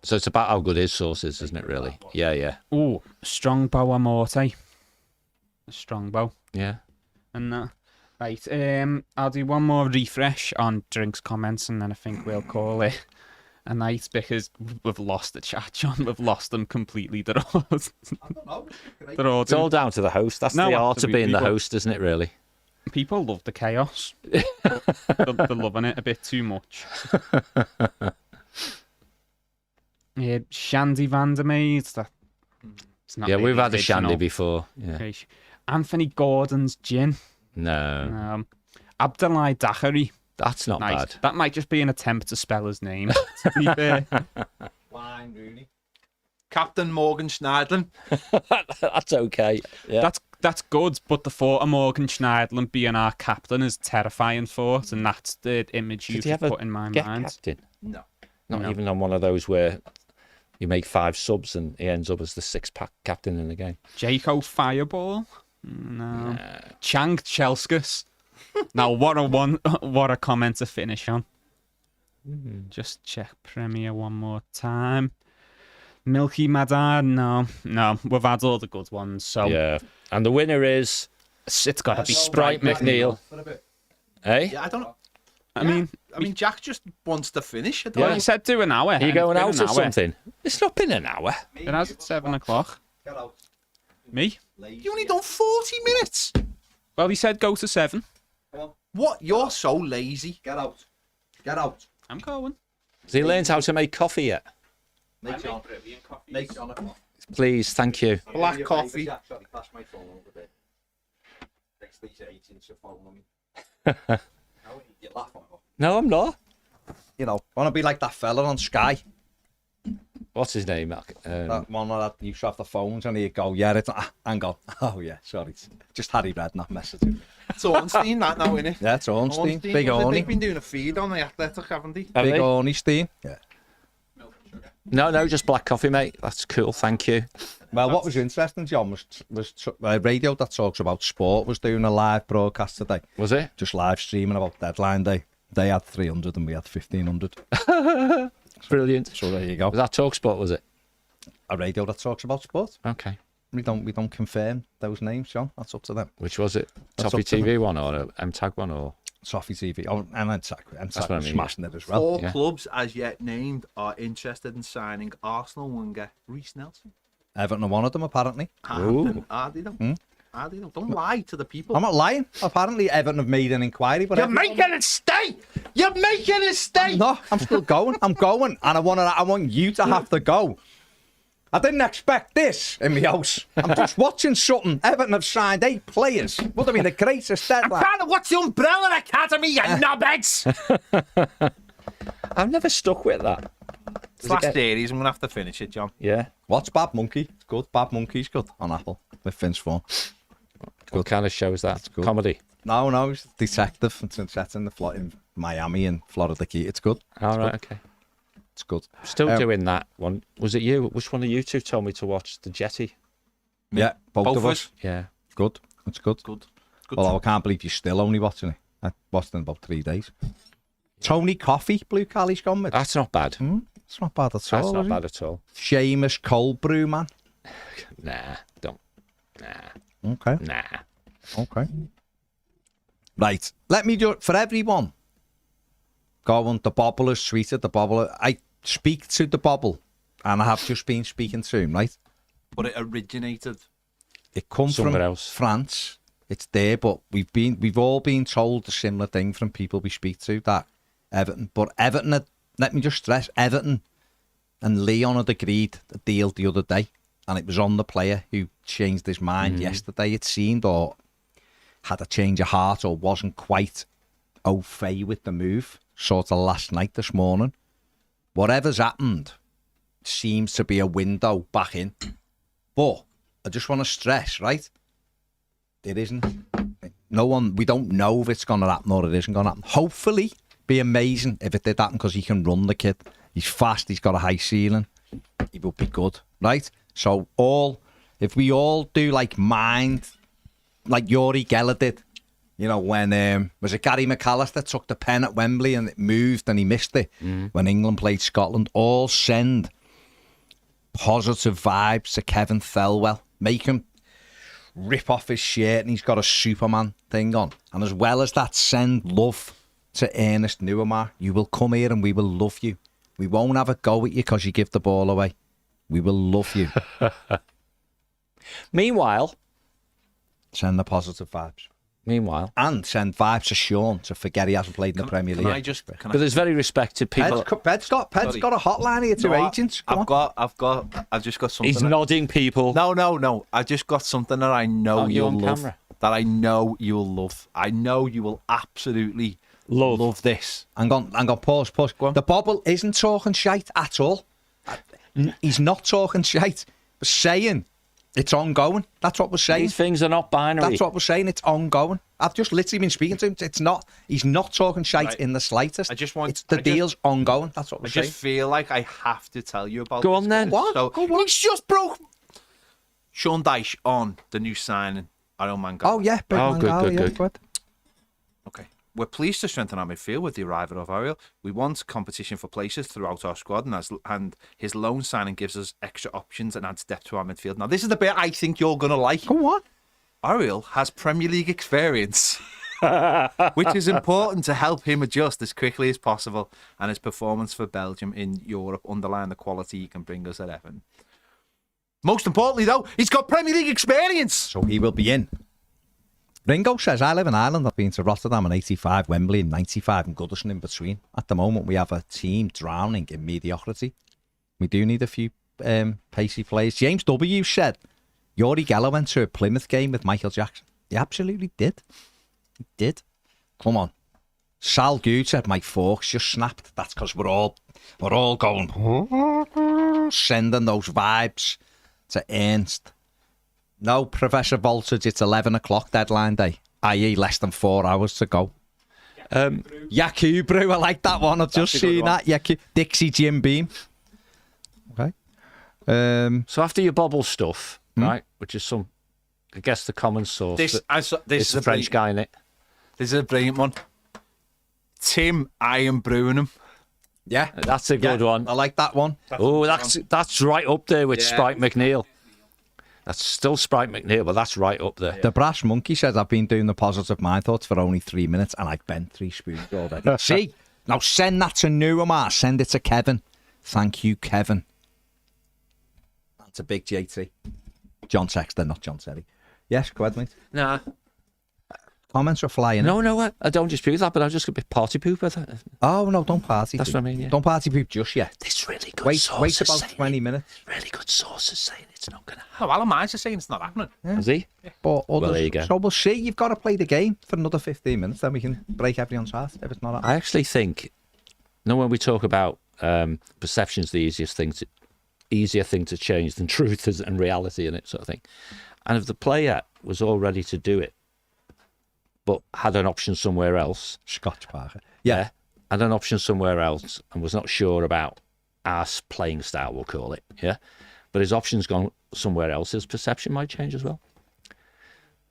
So, It's about how good his source is, isn't it, really? Yeah, yeah. Ooh, Strongbow Amorte. Strongbow. Yeah. And that. Right, I'll do one more refresh on drinks comments, and then I think we'll call it a night, because we've lost the chat, John. We've lost them completely. They're all, I don't know. Great. they're all It's all down to the host. That's No, the art of absolutely, being the but- host, isn't it, really? People love the chaos. They're loving it a bit too much. Shandy Vandermeid. It's not Yeah, really we've had a original. shandy before. Yeah. Okay. Anthony Gordon's gin. No, Abdullah Dachary. that's not Nice. bad. That might just be an attempt to spell his name. To be fair. Wine Rooney. Captain Morgan Schneidlin. That's okay. Yeah. That's good, but the thought of Morgan Schneidlin being our captain is terrifying thought, and that's the image Did you've he ever put in my get mind. captain? No. Not No. even on one of those where you make 5 subs and he ends up as the 6-pack captain in the game. Jaco Fireball? No. Chang Chelskus. Now, what a comment to finish on. Just check Premier one more time. Milky Madar, no, we've had all the good ones. So Yeah. And the winner is it's got to be Sprite McNeil. Eh? Yeah, I don't know. I mean, Jack just wants to finish it. well, you said do an hour. Are you and going it's out been or an hour. something? It's not been an hour. It has at 7 o'clock. Get out. Me? You only done 40 minutes. Well, he said go to 7. Come on. What? You're so lazy. Get out. Get out. I'm going. Has he learned how to make coffee yet? Make John. Make John a coffee. Please, thank you. Black Your coffee. favourite, Jack, sorry, pass my phone over there. Next these 18 to phone on me. No, you laugh on it. No, I'm not. You know, want to be like that fella on Sky. What's his name? That one that used to have the phones and he'd go, yeah, it's hang on. Oh, yeah, sorry. Just Harry Redknapp messaging. It's Ornstein, that now, innit? Yeah, it's Ornstein. Big They've Orny. been doing a feed on the Athletic, haven't they? Have Big they? Ornstein. Yeah. No, just black coffee, mate. That's cool. Thank you. Well, what was interesting, John, was radio that talks about sport was doing a live broadcast today. Was it? Just live streaming about deadline day. They had 300 and we had 1,500. Brilliant. So there you go. Was that TalkSport, was it? A radio that talks about sport. Okay. We don't confirm those names, John. That's up to them. Which was it? That's Toffee up to TV one or a MTAG one or? Toffee TV. Oh, and That's what I was mean, smashing it as well. Four Yeah. clubs as yet named are interested in signing Arsenal winger Reece Nelson. Everton are one of them, apparently. Ooh. Are they though? Are they though? Don't lie to the people. I'm not lying. Apparently, Everton have made an inquiry. But You're making it stay! You're making it stay! No, I'm still going. I'm going, and I want you to have to go. I didn't expect this in my house. I'm just watching something. Everton have signed 8 players. Would have been the greatest deadline. Trying to watch the Umbrella Academy, you knobheads! I've never stuck with that. It's last series, I'm going to have to finish it, John. Yeah. What's Bad Monkey? It's good. Bad Monkey's good on Apple with Vince Vaughn. What kind of show is that? good. Comedy. No, it's a detective. It's set in in Miami and Florida Key. It's good. All right. Okay. It's good. Still doing that one. Was it you? Which one of you two told me to watch The Jetty? Yeah, both of us. Yeah. Good. It's good. Good. Well, I can't believe you're still only watching it. I watched it in about 3 days. Tony Coffee, Blue Cali's gone with. That's not bad. It's not bad at all. That's not is it? bad at all. Seamus cold brew, man. Nah. Don't. Nah. Okay. Nah. Okay. Right. Let me do it for everyone. Go on, the bobble is sweeter. The bobble. I speak to the bobble, and I have just been speaking to him, right? But it originated. It comes Somewhere from else. France. It's there, but we've all been told a similar thing from people we speak to that Everton. But Everton, let me just stress, Everton and Leon had agreed a deal the other day, and it was on the player who changed his mind yesterday, it seemed, or had a change of heart, or wasn't quite au fait with the move, sort of last night, this morning. Whatever's happened seems to be a window back in. But I just want to stress, right? It isn't. No one, we don't know if it's going to happen or it isn't going to happen. Hopefully, be amazing if it did happen because he can run the kid. He's fast, he's got a high ceiling. He will be good, right? So if we all do like Yuri Geller did, you know, when, was it Gary McAllister took the pen at Wembley and it moved and he missed it when England played Scotland, all send positive vibes to Kevin Thelwell. Make him rip off his shirt and he's got a Superman thing on. And as well as that, send love to Ernest Nuamar. You will come here and we will love you. We won't have a go at you because you give the ball away. We will love you. Meanwhile, Send the positive vibes. And send vibes to Sean to forget he hasn't played in the Premier League. Can I just... but there's very respected people. Ped's got a hotline here to agents. I've just got something. He's nodding people. No. I just got something that I know you're you'll on love. camera. That I know you'll love. I know you will absolutely love this. Hang on, pause. Go on. The bobble isn't talking shite at all. He's not talking shite. We're saying it's ongoing. That's what we're saying. These things are not binary. That's what we're saying. It's ongoing. I've just literally been speaking to him. It's not. He's not talking shite in the slightest. Deal's ongoing. That's what we're saying. I just feel like I have to tell you about. Go on then. What? So, Go on. he's just broke. Sean Dyche on the new signing. Iron Man. Oh yeah, big Oh, man good, Gala, good, yeah, good. Okay. We're pleased to strengthen our midfield with the arrival of Ariel. We want competition for places throughout our squad, and his loan signing gives us extra options and adds depth to our midfield. Now, this is the bit I think you're going to like. Go on. Ariel has Premier League experience, which is important to help him adjust as quickly as possible, and his performance for Belgium in Europe underline the quality he can bring us at Everton. Most importantly, though, he's got Premier League experience. So he will be in. Ringo says, I live in Ireland. I've been to Rotterdam in 85, Wembley in 95 and Goodison in between. At the moment, we have a team drowning in mediocrity. We do need a few pacey players. James W. said, Yori Geller went to a Plymouth game with Michael Jackson. He absolutely did. He did. Come on. Sal Good said, Mike Fawkes just snapped. That's because we're all going, sending those vibes to Ernst. No, Professor Voltage, it's 11 o'clock deadline day, i.e. less than 4 hours to go. Yaku Brew, I like that one. I've just seen that. Yaku, Dixie Jim Beam. Okay. So after your bobble stuff, right, which is some, I guess the common source. This is a French guy in it. This is a brilliant one. Tim, I am brewing him. Yeah. That's a good one. I like that one. That's right up there with Sprite McNeil. That's still Sprite McNeil, but that's right up there. The Brass Monkey says, I've been doing the positive mind thoughts for only 3 minutes and I've bent 3 spoons already. See? Now send that to Nuamar. Send it to Kevin. Thank you, Kevin. That's a big JT. John Sexton, not John Terry. Yes, go ahead, mate. Nah. Comments are flying. No, I don't dispute that, but I'm just a bit party pooper. Oh, no, don't party. That's what I mean, yeah. Don't party poop just yet. This really good Wait about 20 minutes. Really good sources saying it's not going to happen. No, Alan Myers is saying it's not happening. Yeah. Is he? But others, there you go. So we'll see. You've got to play the game for another 15 minutes, then we can break everyone's heart if it's not happening. I actually think, when we talk about perception's the easier thing to change than truth and reality in it, sort of thing. And if the player was all ready to do it, but had an option somewhere else. Scotch Parker. Yeah. Had an option somewhere else and was not sure about our playing style, we'll call it. Yeah. But his option's gone somewhere else. His perception might change as well.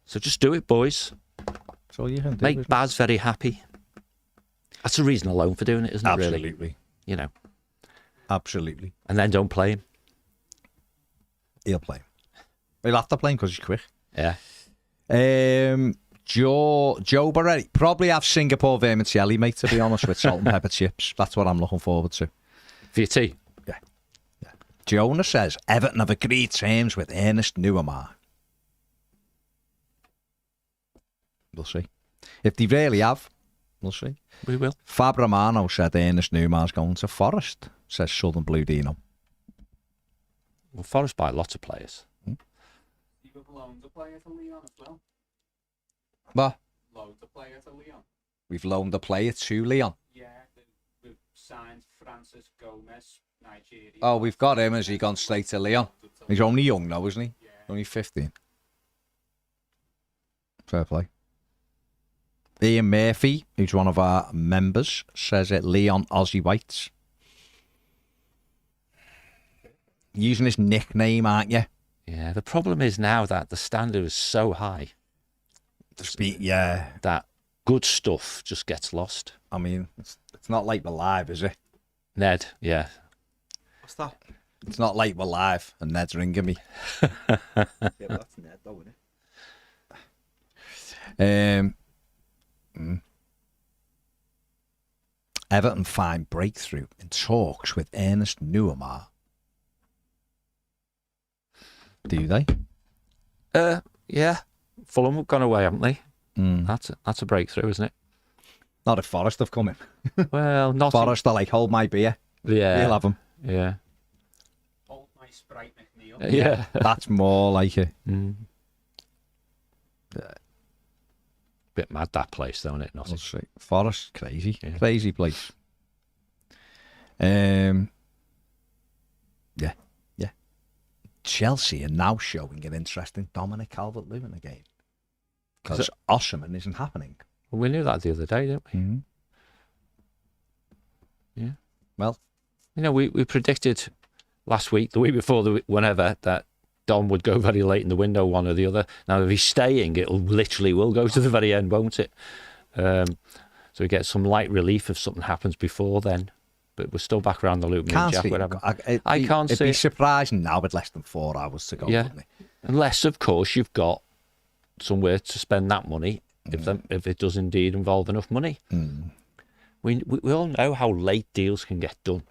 So just do it, boys. That's all you can do. Make Baz very happy. That's a reason alone for doing it, isn't it, really? Absolutely. You know. Absolutely. And then don't play him. He'll play him. He'll have to play him because he's quick. Yeah. Joe Barretti. Probably have Singapore vermicelli, mate, to be honest, with salt and pepper chips. That's what I'm looking forward to. For your tea? Yeah. Jonah says, Everton have agreed terms with Ernest Nuamar. We'll see. If they really have, we'll see. We will. Fab Romano said Ernest Nuamar's going to Forest, says Southern Blue Dino. Well, Forest buy lots of players. You've loaned a player to Leon as well. What? Loaned a player to Leon. We've loaned a player to Leon. Yeah, we've signed Francis Gomez, Nigeria. Oh, we've got him. Has he gone straight to Leon? He's only young now, isn't he? Yeah. Only 15. Fair play. Ian Murphy, who's one of our members, says it. Leon Aussie Whites. Using his nickname, aren't you? Yeah, the problem is now that the standard is so high. Yeah. That good stuff just gets lost. I mean, it's not like we're live, is it? Ned, yeah. What's that? It's not like we're live and Ned's ringing me. Yeah, but that's Ned, though, isn't it? Everton find breakthrough in talks with Ernest Nuamar. Do they? Yeah. Fulham have gone away, haven't they? Mm. That's a breakthrough, isn't it? Not if Forest have come in. Well, not Forest are like, hold my beer. Yeah. We'll have them. Yeah. Hold my Sprite McNeil. Yeah. That's more like it. Mm. Bit mad, that place, though, isn't it? Not We'll see. Forest, crazy. Yeah. Crazy place. Yeah. Chelsea are now showing an interest in Dominic Calvert-Lewin again. Because Osserman isn't happening. Well, we knew that the other day, didn't we? Mm-hmm. Yeah. Well, we predicted last week, the week before, whenever, that Dom would go very late in the window, one or the other. Now, if he's staying, it will go to the very end, won't it? So we get some light relief if something happens before then. But we're still back around the loop. Can't Jack, see. whatever. I can't see. It'd be it. surprising now with less than 4 hours to go. Yeah. Wouldn't it? Unless, of course, you've got somewhere to spend that money. If it does indeed involve enough money. We all know how late deals can get done.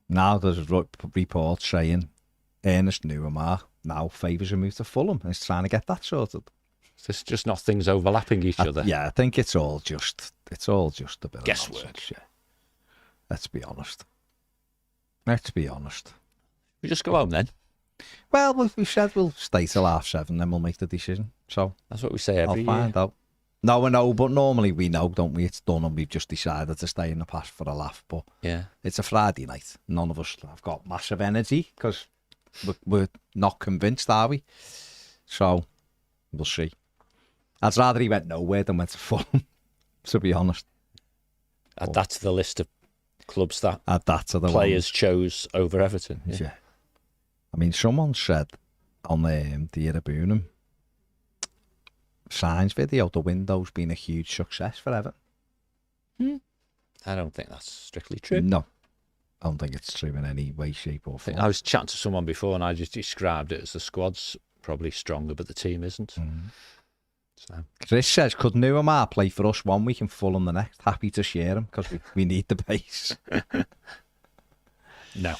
Now there's a report saying Ernest Nuamar now favours a move to Fulham and is trying to get that sorted. It's just not things overlapping each other. Yeah, I think it's all just a bit Guesswork. of nonsense, yeah. Let's be honest. We just go home then. Well, we said we'll stay till 7:30, then we'll make the decision. So That's what we say every I'll year. find out. No, I know, but normally we know, don't we? It's done and we've just decided to stay in the past for a laugh. But Yeah. it's a Friday night. None of us have got massive energy because we're not convinced, are we? So we'll see. I'd rather he went nowhere than went to Fulham, to be honest. Add that to the list of clubs that Add that to the players chose over Everton. ones. Yeah. Yeah. I mean, someone said on the Irabunum signs video, the window's been a huge success for Everton. I don't think that's strictly true. No, I don't think it's true in any way, shape, or form. I was chatting to someone before and I just described it as the squad's probably stronger, but the team isn't. So Chris says, could Nuamar play for us 1 week and Fulham the next? Happy to share him because we need the pace. no.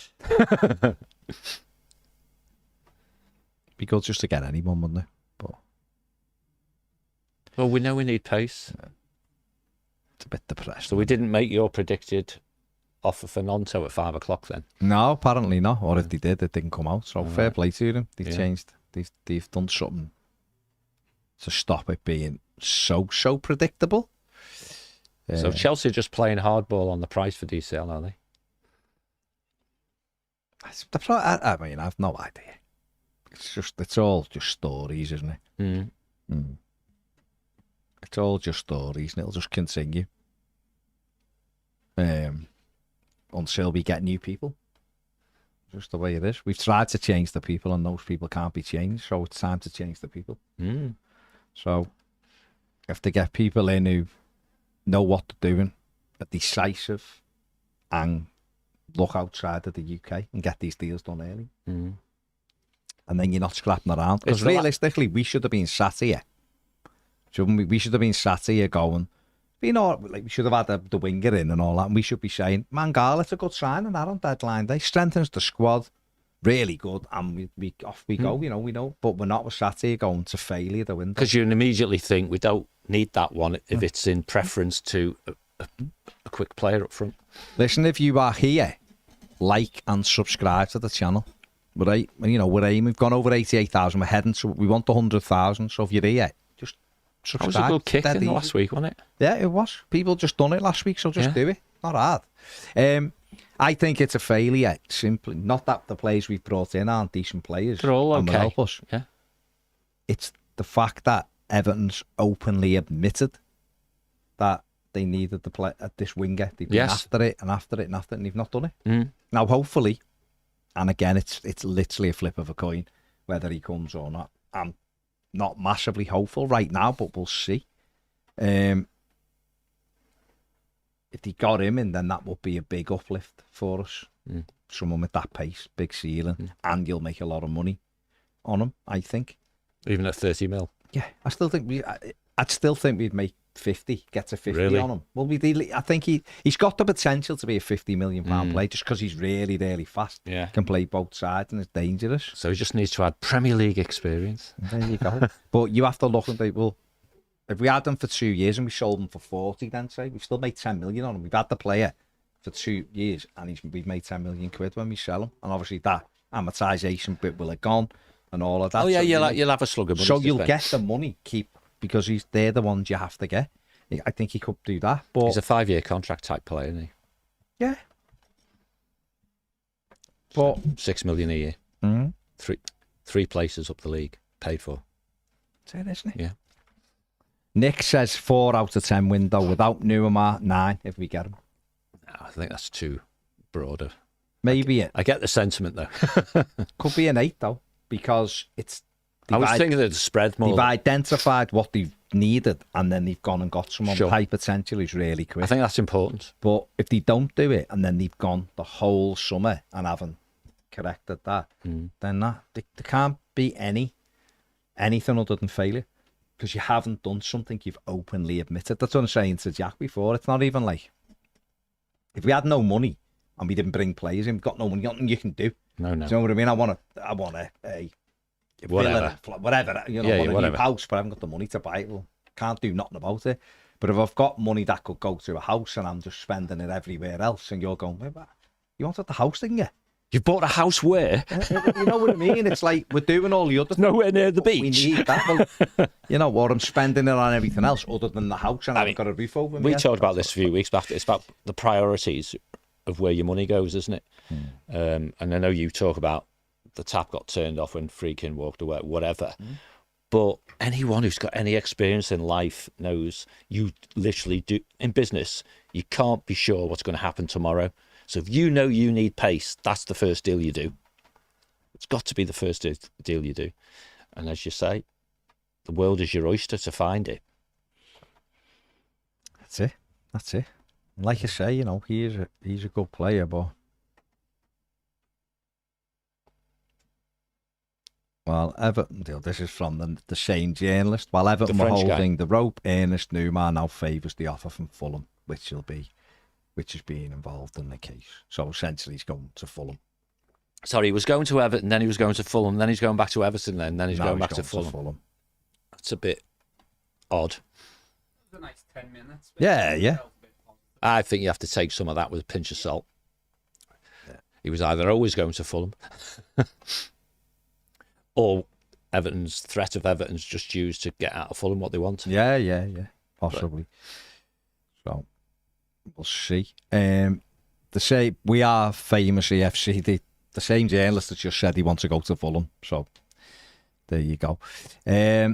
Be good just to get anyone, wouldn't it? But Well, we know we need pace. it's a bit depressed. So we didn't make your predicted offer for Nonto at 5 o'clock then. No, apparently not. Or if they did, it didn't come out. So fair play to them. They've Yeah. changed. They've done something to stop it being so predictable. So Chelsea are just playing hardball on the price for DCL, are they? I mean, I've no idea. It's all just stories, isn't it? It's all just stories, and it'll just continue until we get new people. Just the way it is. We've tried to change the people, and those people can't be changed. So it's time to change the people. So you have to get people in who know what they're doing, are decisive, and look outside of the UK and get these deals done early. And then you're not scrapping around. Because realistically, we should have been sat here. Shouldn't we? We should have been sat here going, you know, like we should have had the winger in and all that. And we should be saying, Mangala's a good signing that on deadline day. Strengthens the squad. Really good. And we off we go, you know, we know. But we're not with sat here going to failure the window. Because you immediately think we don't need that one if it's in preference to a quick player up front. Listen, if you are here, like and subscribe to the channel. We're aiming. We've gone over 88,000. We're heading to. We want 100,000. So if you're here, just subscribe. That was a good kick in the last week, wasn't it? Yeah, it was. People just done it last week, so just do it. Not hard. I think it's a failure. Simply, not that the players we've brought in aren't decent players. They're all and will okay. help us. Yeah. It's the fact that Everton's openly admitted that they needed the play at this winger. They've been after it, and they've not done it. Now, hopefully. And again, it's literally a flip of a coin whether he comes or not. I'm not massively hopeful right now, but we'll see. If they got him in, then that would be a big uplift for us. Someone with that pace, big ceiling, and you'll make a lot of money on him, I think. Even at 30 mil. Yeah, I'd still think we'd make 50, get to 50 Really? on him. Well, I think he's got the potential to be a £50 million player just because he's really, really fast. Yeah. Can play both sides and is dangerous. So he just needs to add Premier League experience. There you go. But you have to look and think, well, if we had him for 2 years and we sold him for 40, then say we've still made 10 million on him. We've had the player for 2 years and we've made 10 million quid when we sell him. And obviously that amortization bit will have gone and all of that. Oh yeah, so you'll have a slug of money. So to you'll spend. get the money, because they're the ones you have to get. I think he could do that. But He's a 5-year contract type player, isn't he? yeah. But 6 million a year. Three places up the league, paid for. that's it, isn't it? Yeah. Nick says 4 out of 10 window without Nuamar, 9 if we get him. I think that's too broader. Maybe it I get the sentiment though. could be an 8 though, because it's. I was thinking of the spread more. They've identified what they needed, and then they've gone and got someone with high potential who's really quick. I think that's important. But if they don't do it, and then they've gone the whole summer and haven't corrected that, then there can't be anything other than failure, because you haven't done something you've openly admitted. That's what I'm saying to Jack before. It's not even like, if we had no money and we didn't bring players in, we've got no money, nothing you can do. No. Do you know what I mean? I want a Whatever. whatever, you know, I want a new house, but I haven't got the money to buy it. Well, can't do nothing about it. But if I've got money that could go to a house and I'm just spending it everywhere else, and you're going, you wanted the house, didn't you? You bought a house where? You know what I mean? It's like we're doing all the other things. Nowhere near the beach. We need that. Well, you know, or I'm spending it on everything else other than the house, and I haven't got a roof over me. We talked about this a few weeks back. It's about the priorities of where your money goes, isn't it? And I know you talk about the tap got turned off when Freakin walked away, whatever. But anyone who's got any experience in life knows you literally do. In business, you can't be sure what's going to happen tomorrow. So if you know you need pace, that's the first deal you do. It's got to be the first deal you do. And as you say, the world is your oyster to find it. That's it. Like you say, you know, he's a good player, but well, Everton, this is from the same journalist. While Everton were holding the rope, Ernest Newman now favours the offer from Fulham, which is being involved in the case. So essentially, he's going to Fulham. Sorry, he was going to Everton, then he was going to Fulham, then he's going back to Everton, then he's going back to Fulham. That's a bit odd. It was a nice 10 minutes. Yeah. I think you have to take some of that with a pinch of salt. Yeah. He was either always going to Fulham or threat of Everton's just used to get out of Fulham what they want. Yeah. Possibly. So we'll see. We are famous EFC. The same journalist that just said he wants to go to Fulham. So there you go. Yeah.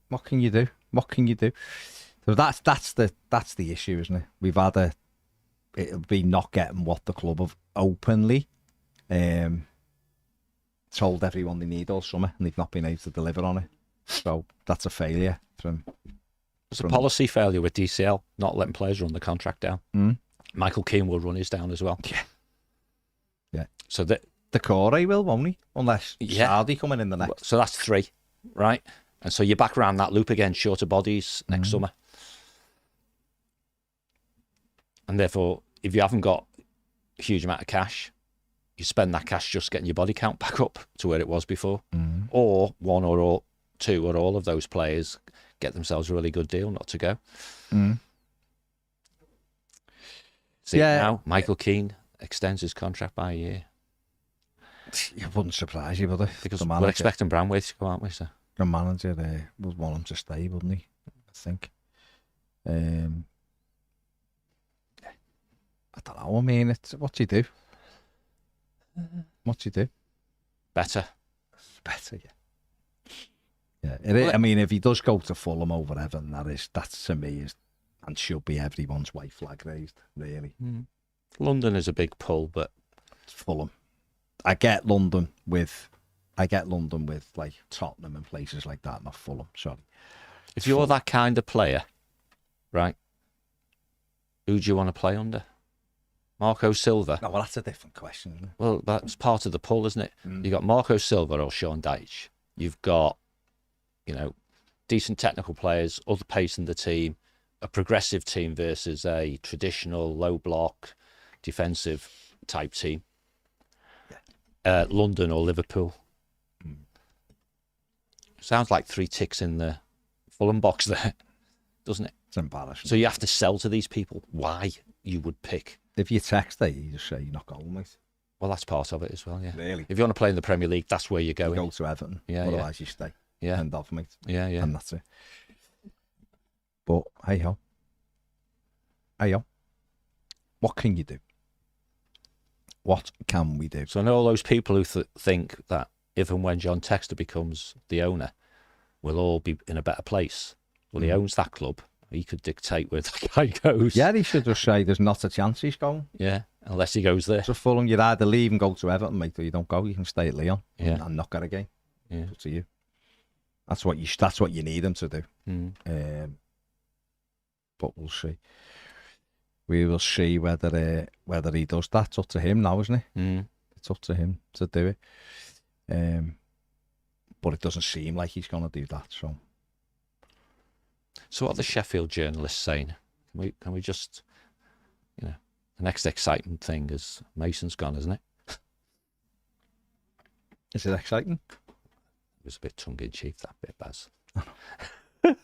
What can you do? So that's the issue, isn't it? We've had it'll be not getting what the club have openly told everyone they need all summer, and they've not been able to deliver on it. So that's a failure from. It's a policy failure with DCL, not letting players run the contract down. Michael Keane will run his down as well. Yeah. So that the core will, won't he? Unless Saudi coming in the next. So that's 3, right? And so you're back around that loop again, shorter bodies next summer. And therefore, if you haven't got a huge amount of cash, you spend that cash just getting your body count back up to where it was before. Or one or all, 2 or all of those players get themselves a really good deal not to go. See, now Michael Keane extends his contract by a year. It wouldn't surprise you, would it? Because we're expecting Bramway to go, aren't we, sir? The manager would want him to stay, wouldn't he? I think. I don't know. I mean, it's what you do. Better, yeah. I mean, if he does go to Fulham over Everton, that's to me and should be everyone's white flag raised. Really. London is a big pull, but it's Fulham. I get London with like Tottenham and places like that, not Fulham. Sorry. If you're that kind of player, right? Who do you want to play under? Marco Silva? No, well, that's a different question, isn't it? Well, that's part of the pull, isn't it? You've got Marco Silva or Sean Dyche. You've got, decent technical players, other pace in the team, a progressive team versus a traditional low block, defensive type team. London or Liverpool. Sounds like 3 ticks in the Fulham box there, doesn't it? It's embarrassing. So you have to sell to these people why you would pick. If you text there, you just say you're not going, mate. Well, that's part of it as well, yeah. Really? If you want to play in the Premier League, that's where you're going. You go to Everton. Yeah, otherwise you stay. Yeah. End off, mate. Yeah. And that's it. But hey-ho. What can you do? What can we do? So I know all those people who think that if and when John Textor becomes the owner, we'll all be in a better place. Well, he owns that club. He could dictate where the guy goes. Yeah, he should just say there's not a chance he's going. Yeah, unless he goes there. So Fulham, you'd either leave and go to Everton, mate, or you don't go. You can stay at Lyon and not get a game. Yeah. It's up to you. That's what you need him to do. But we'll see. We will see whether he does that. It's up to him now, isn't it? It's up to him to do it. But it doesn't seem like he's going to do that. So what are the Sheffield journalists saying? Can we just, the next exciting thing is Mason's gone, isn't it? Is it exciting? It was a bit tongue-in-cheek, that bit, Baz. I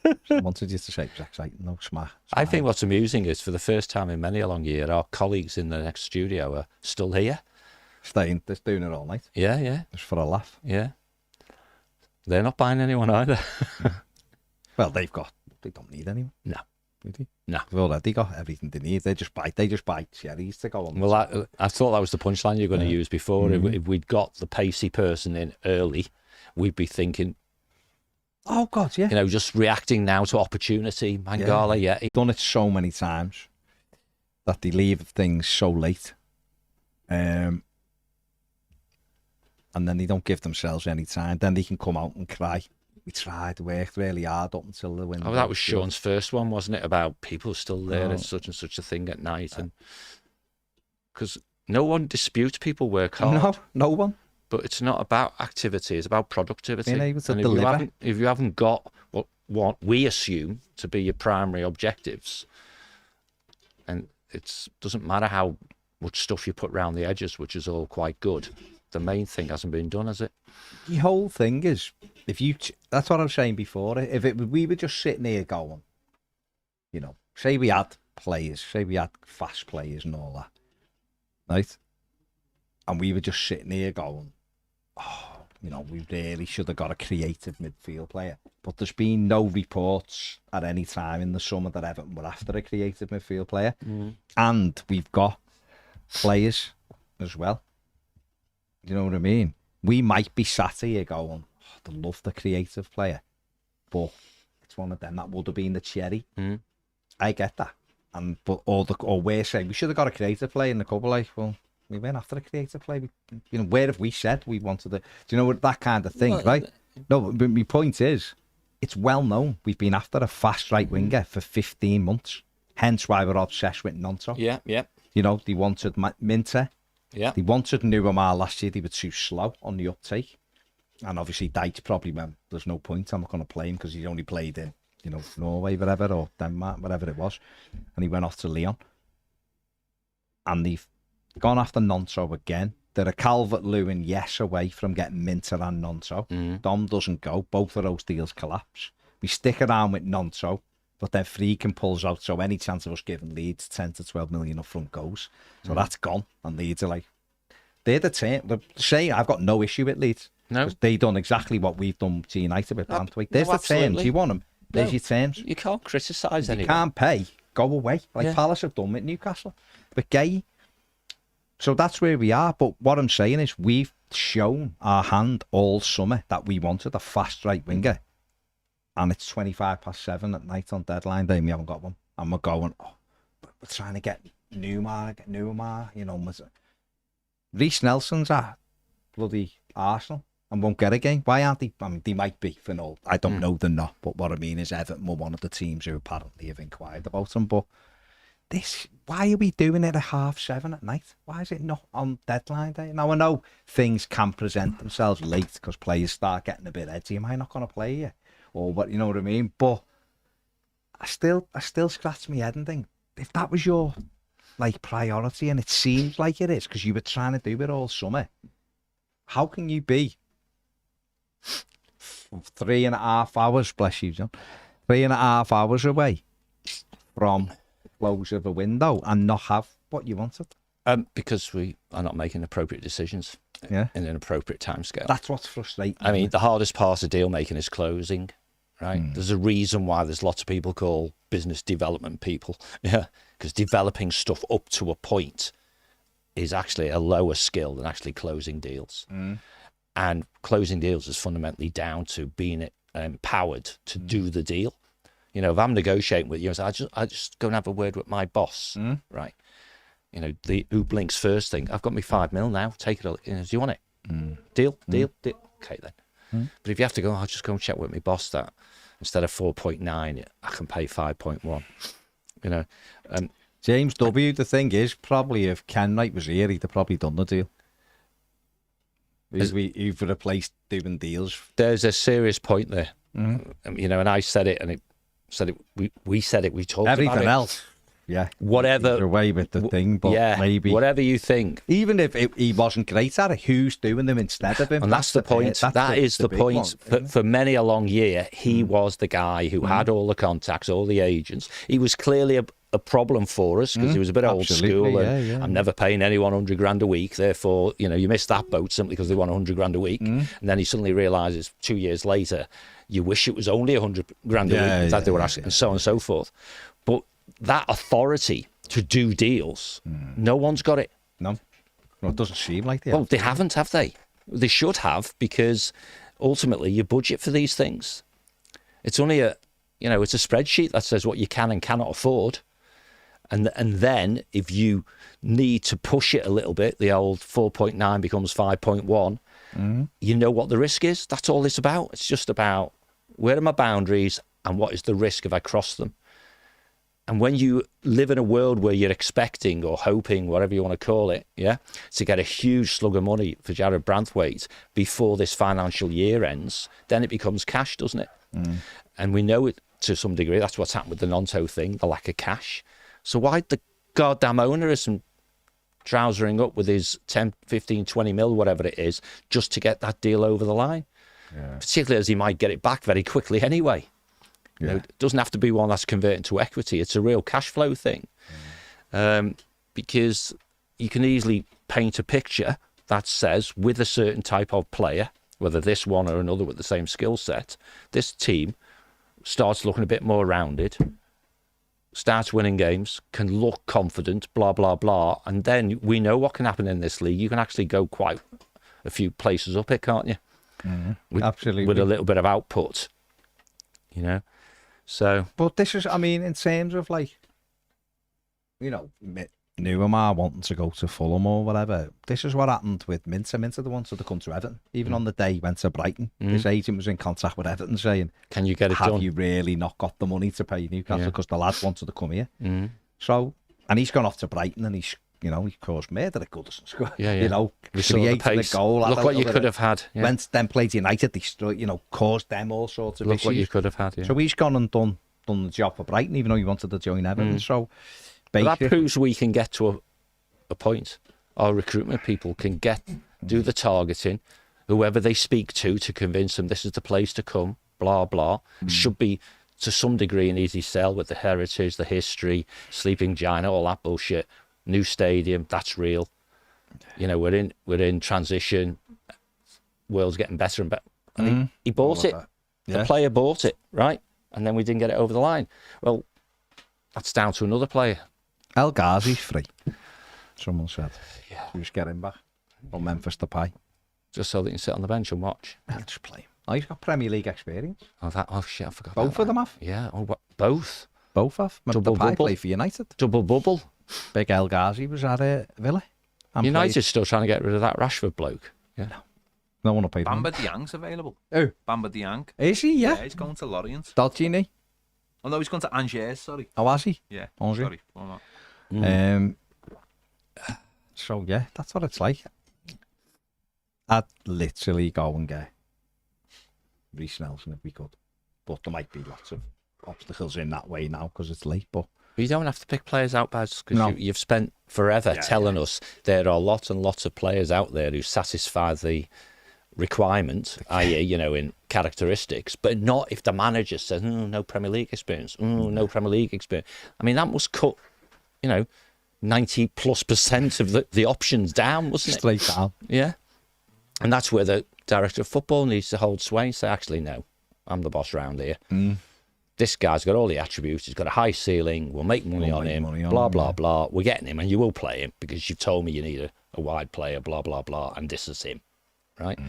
wanted you to say it was exciting, no smack. I think what's amusing is, for the first time in many a long year, our colleagues in the next studio are still here. Staying, just doing it all night. Yeah. Just for a laugh. Yeah. They're not buying anyone either. Well, they don't need anyone. No. Do they? No. They've already got everything they need. They just buy cherries to go on. Well, I thought that was the punchline you're going to use before. If we'd got the pacey person in early, we'd be thinking, oh, God, yeah. Just reacting now to opportunity. Mangala, yeah. He's done it so many times that they leave things so late. And then they don't give themselves any time. Then they can come out and cry. We tried, worked really hard up until the window. Oh, that was Sean's first one, wasn't it? About people still there at such and such a thing at night. And because no one disputes people work hard. No one. But it's not about activity, it's about productivity. Being able to and deliver. If you haven't got what we assume to be your primary objectives, and it doesn't matter how much stuff you put around the edges, which is all quite good, the main thing hasn't been done, has it? The whole thing is, that's what I was saying before, we were just sitting here going, say we had players, say we had fast players and all that, right? And we were just sitting here going, we really should have got a creative midfield player. But there's been no reports at any time in the summer that Everton were after a creative midfield player. And we've got players as well. You know what I mean? We might be sat here going, I love the creative player. But it's one of them that would have been the cherry. I get that. Or we're saying we should have got a creative player in the couple, we went after a creative play. Where have we said we wanted to? Do you know that kind of thing, right? No, but my point is, it's well known we've been after a fast right winger for 15 months. Hence why we're obsessed with Nonto. Yeah. They wanted Minter. Yeah. They wanted Nuamar last year. They were too slow on the uptake. And obviously, Dyche probably went, there's no point. I'm not going to play him because he's only played in, Norway, whatever, or Denmark, whatever it was. And he went off to Lyon. And they've gone after Nonto again. They're a Calvert-Lewin yes away from getting Minter and Nonto. Dom doesn't go. Both of those deals collapse. We stick around with Nonto, but then Freakin pulls out, so any chance of us giving Leeds 10 to 12 million up front goes. So that's gone. And Leeds are they're the team. They're saying, I've got no issue with Leeds. No. Because they've done exactly what we've done to United with Brantwick. There's the terms. You want them? There's your terms. You can't criticise anyone. You can't pay. Go away. Palace have done with Newcastle. But Gay. So that's where we are. But what I'm saying is we've shown our hand all summer that we wanted a fast right winger. And it's 7:25 at night on deadline day and we haven't got one. And we're going, we're trying to get Nuamar. Reece Nelson's at bloody Arsenal and won't get a game. Why aren't they? I mean, they might be for no. I don't know, they're not. But what I mean is Everton were one of the teams who apparently have inquired about them. But why are we doing it at 7:30 at night? Why is it not on deadline day? Now, I know things can present themselves late because players start getting a bit edgy. Am I not going to play you? Or what, you know what I mean? But I still scratch my head and think, if that was your priority, and it seems like it is because you were trying to do it all summer, how can you be 3.5 hours, bless you, John, 3.5 hours away from close of a window and not have what you wanted? Because we are not making appropriate decisions in an appropriate timescale. That's what's frustrating. I mean, the hardest part of deal making is closing, right? There's a reason why there's lots of people called business development people. Yeah, because developing stuff up to a point is actually a lower skill than actually closing deals. And closing deals is fundamentally down to being empowered to do the deal. If I'm negotiating with you, I just go and have a word with my boss, right? The who blinks first thing. I've got me 5 mil now. Take it. Do you want it? Deal. Okay then. But if you have to go, I'll just go and check with my boss that instead of 4.9, I can pay 5.1. You know, James W. The thing is, probably if Ken Knight was here, he'd have probably done the deal. You've replaced doing deals. There's a serious point there. You know, and I said it, and we said it. We talked everything about it. else. Yeah, whatever. You're away with the thing, but maybe whatever you think. Even if he wasn't great at it, who's doing them instead of him? And that's the point. That is the point. For many a long year, he was the guy who had all the contacts, all the agents. He was clearly a problem for us because he was a bit old school. And I'm never paying anyone 100 grand a week. Therefore, you know, you missed that boat simply because they want 100 grand a week. And then he suddenly realises 2 years later, you wish it was only 100 grand a week that they were asking, and so on and so forth. But that authority to do deals, no one's got it. No, it doesn't seem like they Well, they haven't, have they? They should have, because ultimately you budget for these things. It's only it's a spreadsheet that says what you can and cannot afford. And then if you need to push it a little bit, the old 4.9 becomes 5.1, you know what the risk is. That's all it's about. It's just about where are my boundaries and what is the risk if I cross them. And when you live in a world where you're expecting or hoping, whatever you want to call it, to get a huge slug of money for Jared Branthwaite before this financial year ends, then it becomes cash, doesn't it? And we know it to some degree. That's what's happened with the Nonto thing, the lack of cash. So why the goddamn owner isn't trousering up with his 10, 15, 20 mil, whatever it is, just to get that deal over the line? Particularly as he might get it back very quickly anyway. You know, it doesn't have to be one that's converted to equity. It's a real cash flow thing. Because you can easily paint a picture that says with a certain type of player, whether this one or another with the same skill set, this team starts looking a bit more rounded, starts winning games, can look confident, blah, blah, blah. And then we know what can happen in this league. You can actually go quite a few places up it, can't you? Absolutely. With a little bit of output, you know. So, but this is, I mean, in terms of like, you know, Newham wanting to go to Fulham or whatever. This is what happened with Minter. Minter the one to come to Everton. Even on the day he went to Brighton, his agent was in contact with Everton saying, "Can you get it have done? you really not got the money to pay Newcastle because the lad wanted to come here?" So, and he's gone off to Brighton and he's, you know, he caused murder at Goodison Square. You know, created the goal. Look what you could have had. Went then played United. Destroyed, you know, caused them all sorts of issues. Look what you could have had. So he's gone and done the job for Brighton, even though he wanted to join Everton. So that proves we can get to a point. Our recruitment people can do the targeting, whoever they speak to convince them this is the place to come. Blah blah. It should be to some degree an easy sell with the heritage, the history, Sleeping Giant, all that bullshit. New stadium, that's real. You know, we're in transition. World's getting better and better. And he bought it. The player bought it, right? And then we didn't get it over the line. Well, that's down to another player. El Ghazi's free. Someone said. You just get him back. Or Memphis to pay. Just so that you can sit on the bench and watch. I'll just play him. Oh, he's got Premier League experience. Oh shit, I forgot. Both of them have. Yeah. Oh, what? Both. Both have. Double bubble. Play for United. Double bubble. Big El Ghazi was at Villa. United's still trying to get rid of that Rashford bloke. Yeah. No one will pay Bamba Diang's available. Who? Bamba Diang. Is he? Yeah. He's going to Lorient. Dodgy, isn't he? Oh no, he's going to Angers. Sorry. Oh, has he? Yeah. Angers. Sorry. So yeah, that's what it's like. I'd literally go and get Reece Nelson if we could, but there might be lots of obstacles in that way now because it's late. But you don't have to pick players out, Baz, because you've spent forever telling us there are lots and lots of players out there who satisfy the requirement, i.e., you know, in characteristics, but not if the manager says, no Premier League experience, no Premier League experience. I mean, that must cut, you know, 90+% of the options down, wasn't it? Straight down. Yeah. And that's where the director of football needs to hold sway and say, actually, no, I'm the boss round here. This guy's got all the attributes. He's got a high ceiling. We'll make money on him. Blah, blah, blah. We're getting him and you will play him because you've told me you need a wide player, blah, blah, blah. And this is him. Right?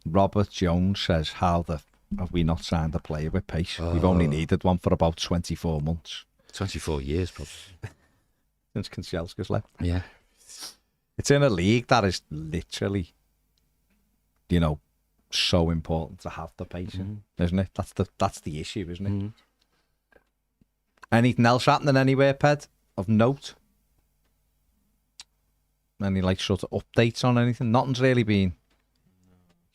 Robert Jones says, have we not signed a player with pace? We've only needed one for about 24 months. 24 years, probably. Since Kanchelskis left. Yeah. It's in a league that is literally you know, so important to have the patient, isn't it? That's the issue, isn't it? Anything else happening anywhere, Ped, of note? Any like sort of updates on anything? Nothing's really been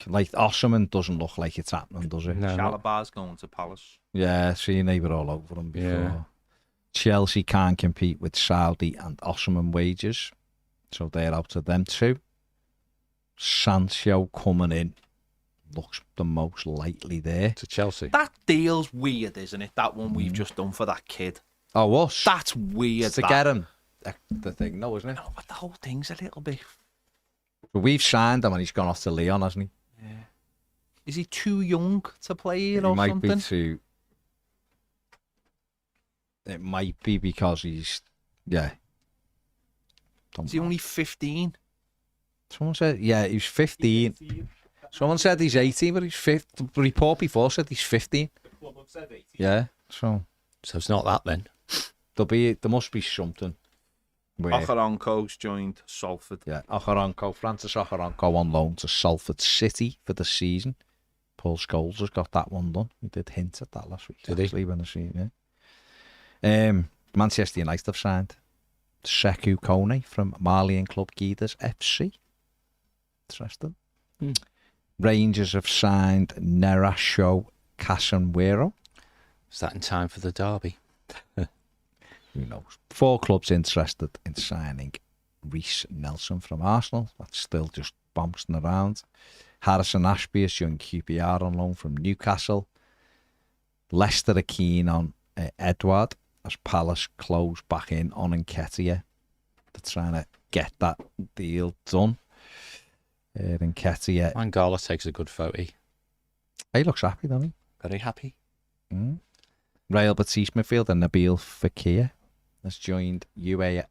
like Osserman doesn't look like it's happening, does it? No, Chalobah's going to Palace. Yeah, see, they were all over them before. Yeah. Chelsea can't compete with Saudi and Osserman wages, so they're out of them too. Sancho coming in looks the most likely there. to Chelsea. That deal's weird, isn't it? That one we've just done for that kid. Oh, us? That's weird. To get him. The thing, no, isn't it? No, but the whole thing's a little bit. But we've signed him and he's gone off to Leon, hasn't he? Is he too young to play here or might something? be too. It might be because he's. Yeah. Don't Is he know. only 15? Someone said, yeah, he's 15. Someone said he's 18, but he's 15. The report before said he's 15. The club have said 18. Yeah, so So it's not that then. there must be something. Where, Okoronko's joined Salford. yeah, Francis Okoronko on loan to Salford City for the season. Paul Scholes has got that one done. He did hint at that last week. Did he? Actually, when I see it, yeah. Manchester United have signed Sekou Kone from Malian club Guidas FC. Interesting. Rangers have signed Nerasho Casemiro. Is that in time for the derby? Who knows? 4 clubs interested in signing Reece Nelson from Arsenal. That's still just bouncing around. Harrison Ashby has joined QPR on loan from Newcastle. Leicester are keen on Edward as Palace close back in on Nketiah. They're trying to get that deal done. Nketiah, Mangala takes a good photo. he looks happy, doesn't he? Very happy. Real Betis midfielder Nabil Fekir has joined UAE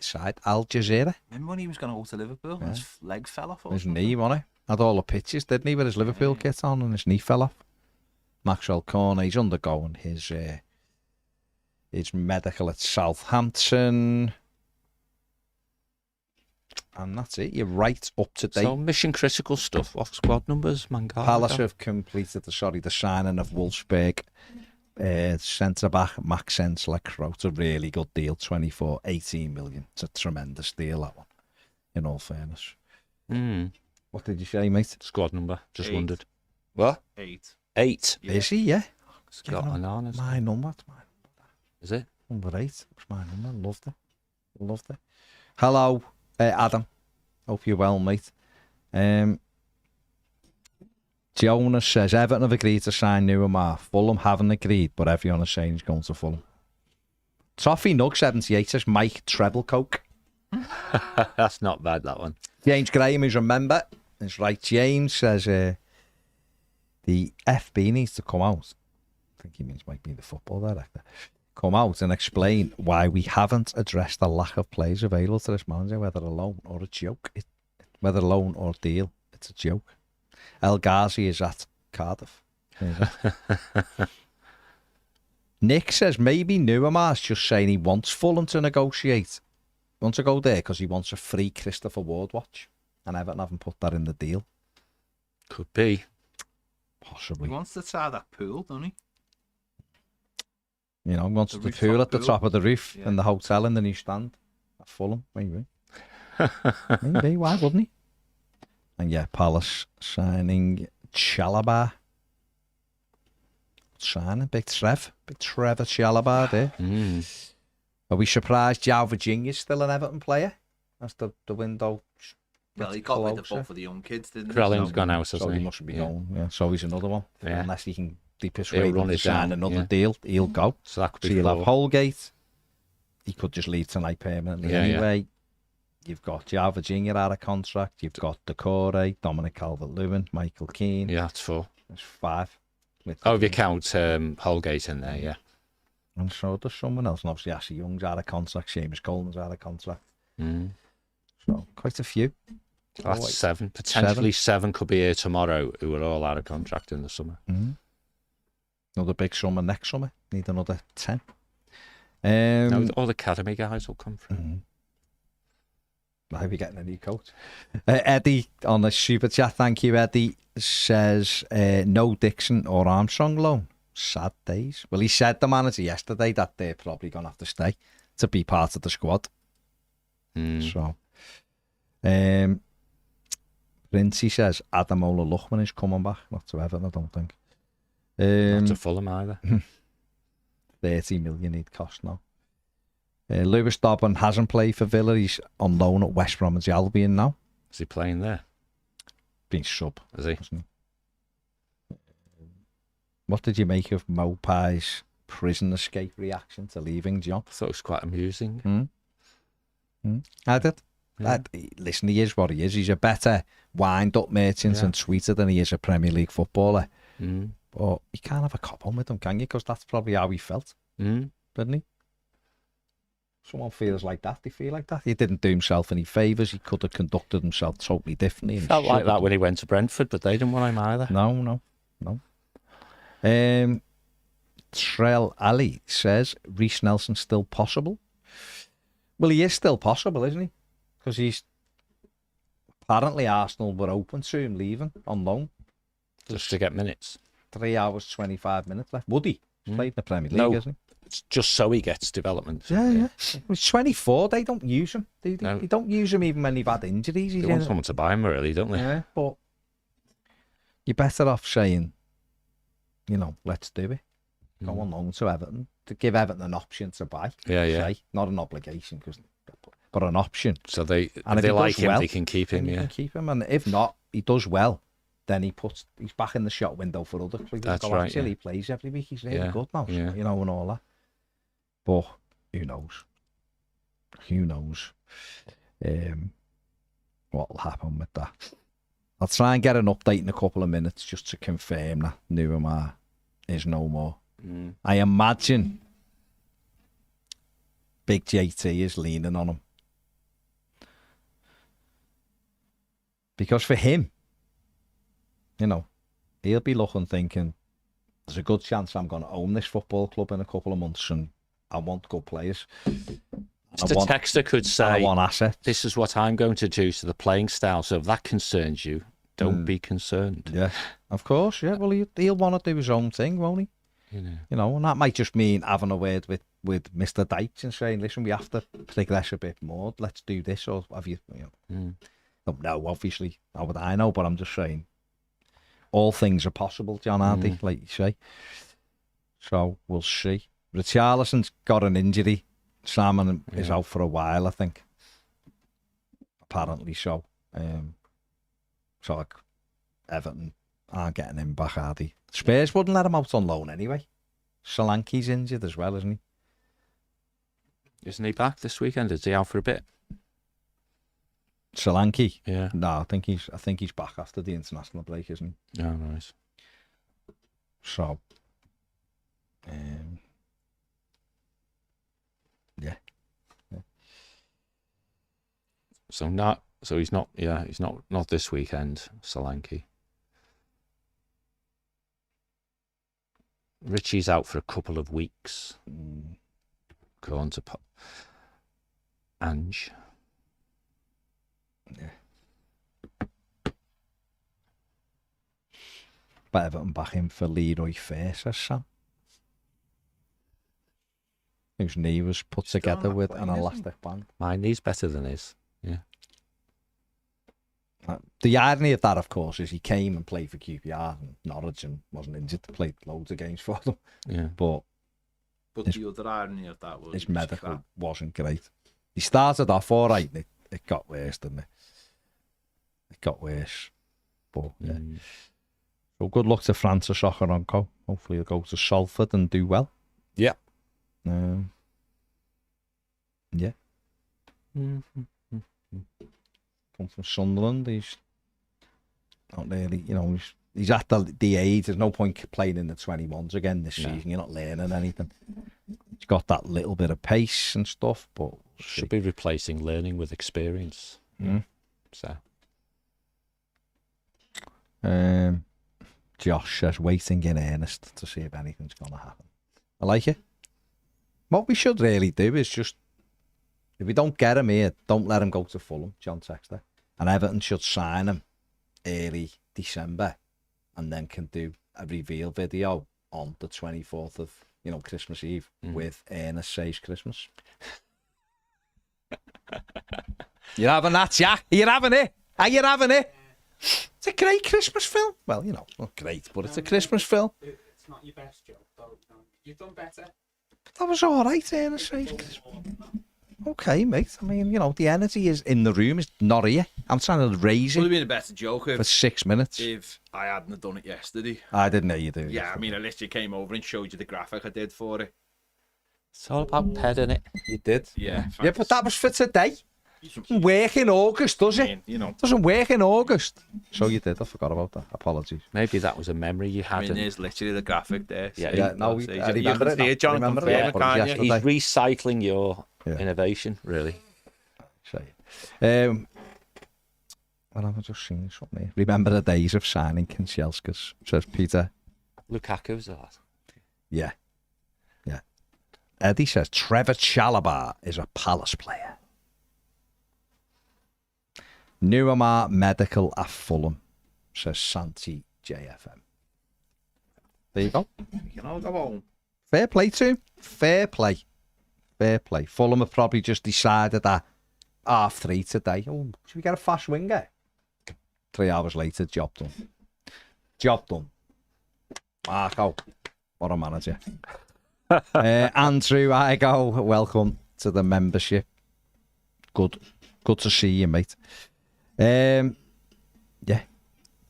side Al Jazeera. Remember when he was going to go to Liverpool and his leg fell off? Or His something? knee, wasn't it? Had all the pictures, didn't he, with his Liverpool kit on, and his knee fell off. Maxwell Corner, he's undergoing his medical at Southampton. And that's it. You're right up to date. So mission critical stuff. What squad numbers, Mangala? Palace have completed the signing of Wolfsburg. Centre-back Maxence Lecroix, a really good deal, 18 million. It's a tremendous deal, that one, in all fairness. What did you say, mate? Squad number. Just 8. wondered. What? 8. 8. Yeah. Is he, yeah? It's got bananas. My number, it's my Is it? number 8. It's my number. Loved it. Hello, Adam. Hope you're well, mate. Jonas says Everton have agreed to sign Nuamar. Fulham haven't agreed, but everyone is saying he's going to Fulham. Toffee Nug 78 says Mike Treblecoke. That's not bad, that one. James Graham is a member. That's right. James says the FB needs to come out. I think he means might be the football director. Come out and explain why we haven't addressed the lack of players available to this manager, whether a loan or a joke. Whether a loan or a deal, it's a joke. El Ghazi is at Cardiff. Nick says maybe Nuamar's just saying he wants Fulham to negotiate. He wants to go there because he wants a free Christopher Ward watch. And Everton haven't put that in the deal. Could be. Possibly. He wants to try that pool, doesn't he? You know, he wants The the rooftop pool at the pool. top of the roof Yeah. in the hotel in the new stand. At Fulham, maybe. Maybe, why wouldn't he? And yeah, Palace signing Chalobah. Signing Big Trevor Chalobah there. Are we surprised João Virginia's still an Everton player? That's the window. Well, he got rid of closer. both of the young kids, didn't he? Krelling's So- gone out, So hasn't he he? must be going. Yeah, so he's another one. Yeah. Unless he can be He'll persuaded run to it sign down, another yeah. deal, he'll go. So that could So be you'll have Flo. Holgate. He could just leave tonight permanently Yeah, yeah. anyway. You've got João Virginia out of contract. You've got Decore, Dominic Calvert-Lewin, Michael Keane. Yeah, that's 4. There's 5. Oh, if you count Holgate in there, yeah. And so there's someone else. And obviously Ashley Young's out of contract. Seamus Coleman's out of contract. So quite a few. That's wait. 7. Potentially 7 could be here tomorrow who are all out of contract in the summer. Another big summer next summer. Need another 10. No, all the academy guys will come through. I hope you're getting a new coach. Eddie on the super chat, thank you, Eddie, says no Dixon or Armstrong loan. Sad days. Well, he said the manager yesterday that they're probably going to have to stay to be part of the squad. So, Princey says Adamola Luchman is coming back. Not to Everton, I don't think. Not to Fulham either. 30 million he'd cost now. Lewis Dobbin hasn't played for Villa. He's on loan at West Bromwich Albion now. Is he playing there? Been sub. Is he? Hasn't he? What did you make of Mopai's prison escape reaction to leaving, John? I thought it was quite amusing. I did. Yeah. Listen, he is what he is. He's a better wind-up merchant and tweeter than he is a Premier League footballer. But you can't have a cop on with him, can you? Because that's probably how he felt, didn't he? Someone feels like that. They feel like that. He didn't do himself any favours. He could have conducted himself totally differently. He felt like that when he went to Brentford, but they didn't want him either. No. Trell Ali says, Reece Nelson still possible? Well, he is still possible, isn't he? Because he's... Apparently Arsenal were open to him leaving on loan. Just to get minutes. 3 hours, 25 minutes left. Would he? He's played in the Premier League, No. hasn't he? It's just so he gets development. Yeah. He's 24. They don't use him. They No. don't use him even when they've had injuries. They want someone to buy him, really, don't they? Yeah, but you're better off saying, let's do it. Go on loan to Everton. To give Everton an option to buy. Yeah. Say. Not an obligation, but an option. So they, And if if they he like does him, well, they can keep him, Then you yeah. can keep him. And if not, he does well. Then he's back in the shop window for other clubs. That's right, Actually, yeah. he plays every week. He's really Yeah, good now, yeah. and all that. But who knows? Who knows what will happen with that? I'll try and get an update in a couple of minutes just to confirm that Nuamar is no more. I imagine Big JT is leaning on him. Because for him, he'll be looking, thinking, there's a good chance I'm going to own this football club in a couple of months and I want good players. The texter could I say, want assets. this is what I'm going to do to the playing style. So if that concerns you, don't be concerned. Yeah, of course, yeah. Well, he'll want to do his own thing, won't he? And that might just mean having a word with Mr. Dykes and saying, listen, we have to progress a bit more. Let's do this, or have you don't know, obviously. How would I know? But I'm just saying, all things are possible, John, aren't they? Like you say. So we'll see. Richarlison's got an injury. Salmon is out for a while, I think. Apparently so. So like Everton aren't getting him back, are they? Spurs wouldn't let him out on loan anyway. Solanke's injured as well, isn't he? Isn't he back this weekend? Is he out for a bit? Solanke? Yeah. No, I think he's back after the international break, isn't he? Oh, nice. So, yeah. So he's not this weekend, Solanke. Richie's out for a couple of weeks. Go on to Ange. Yeah. But Everton back in for Leroy Fair, says Sam. Whose knee was put together with an elastic band. My knee's better than his. Yeah. The irony of that, of course, is he came and played for QPR and Norwich and wasn't injured. Played loads of games for them. Yeah. But His- the other irony of that was His medical wasn't great. He started off all right. It got worse, didn't it? It got worse. But yeah. So good luck to Francis Okoronko. Hopefully he'll go to Salford and do well. Yeah. Yeah. Come from Sunderland. He's not really, he's at the age. There's no point playing in the 21s again this season. You're not learning anything. He's got that little bit of pace and stuff, but Should be replacing learning with experience. So. Josh says waiting in earnest to see if anything's going to happen. I like it. What we should really do is just If we don't get him here, don't let him go to Fulham, John Texter. And Everton should sign him early December and then can do a reveal video on the 24th of, Christmas Eve with Ernest Saves Christmas. You're having that, Jack? Are you having it? Are you having it? It's a great Christmas film. Well, not great, but it's a Christmas film. It's not your best joke, though. You've done better. That was all right, Ernest Saves Christmas. Okay, mate. I mean, the energy is in the room. It's not here. I'm trying to raise Would it have been a better joke for 6 minutes. if I hadn't have done it yesterday. I didn't know you do. Yeah, I mean, I literally came over and showed you the graphic I did for it. It's all about ped, isn't it? You did. Yeah. Yeah, but that was for today. Doesn't work in August, does it? Doesn't work in August. So you did. I forgot about that. Apologies. Maybe that was a memory you had. I mean, there's literally the graphic there. Yeah, See? Yeah, no, See, I remember it. see it, John. Remember Confirm it, it, but can't it's you? yesterday. He's recycling your Yeah. innovation, really. Well, I've just seen something here. Remember the days of signing Kinshelskis, says Peter. Lukaku's a lot. Yeah. Eddie says Trevor Chalobah is a Palace player. Nuamar Medical at Fulham, says Santi JFM. There you go. You can all go home. Fair play to him. Fair play. Fulham have probably just decided that 3:30 today. Oh, should we get a fast winger? 3 hours later, job done. Marco, what a manager. Andrew, I go. Welcome to the membership. Good to see you, mate. Yeah.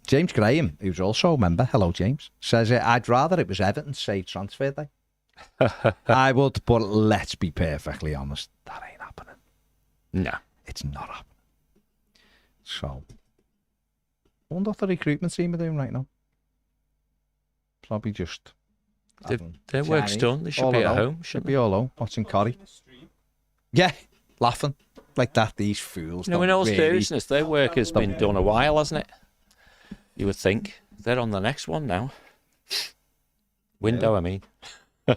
James Graham, who's also a member, hello James, says I'd rather it was Everton say transfer day. I would, but let's be perfectly honest, that ain't happening. No. It's not happening. So, I wonder what the recruitment team are doing right now. Probably just Their work's done. They should be at home. Should be all home watching Corrie. Yeah, laughing like that. These fools. In all seriousness, their work has been done a while, hasn't it? You would think they're on the next one now. Window, I mean.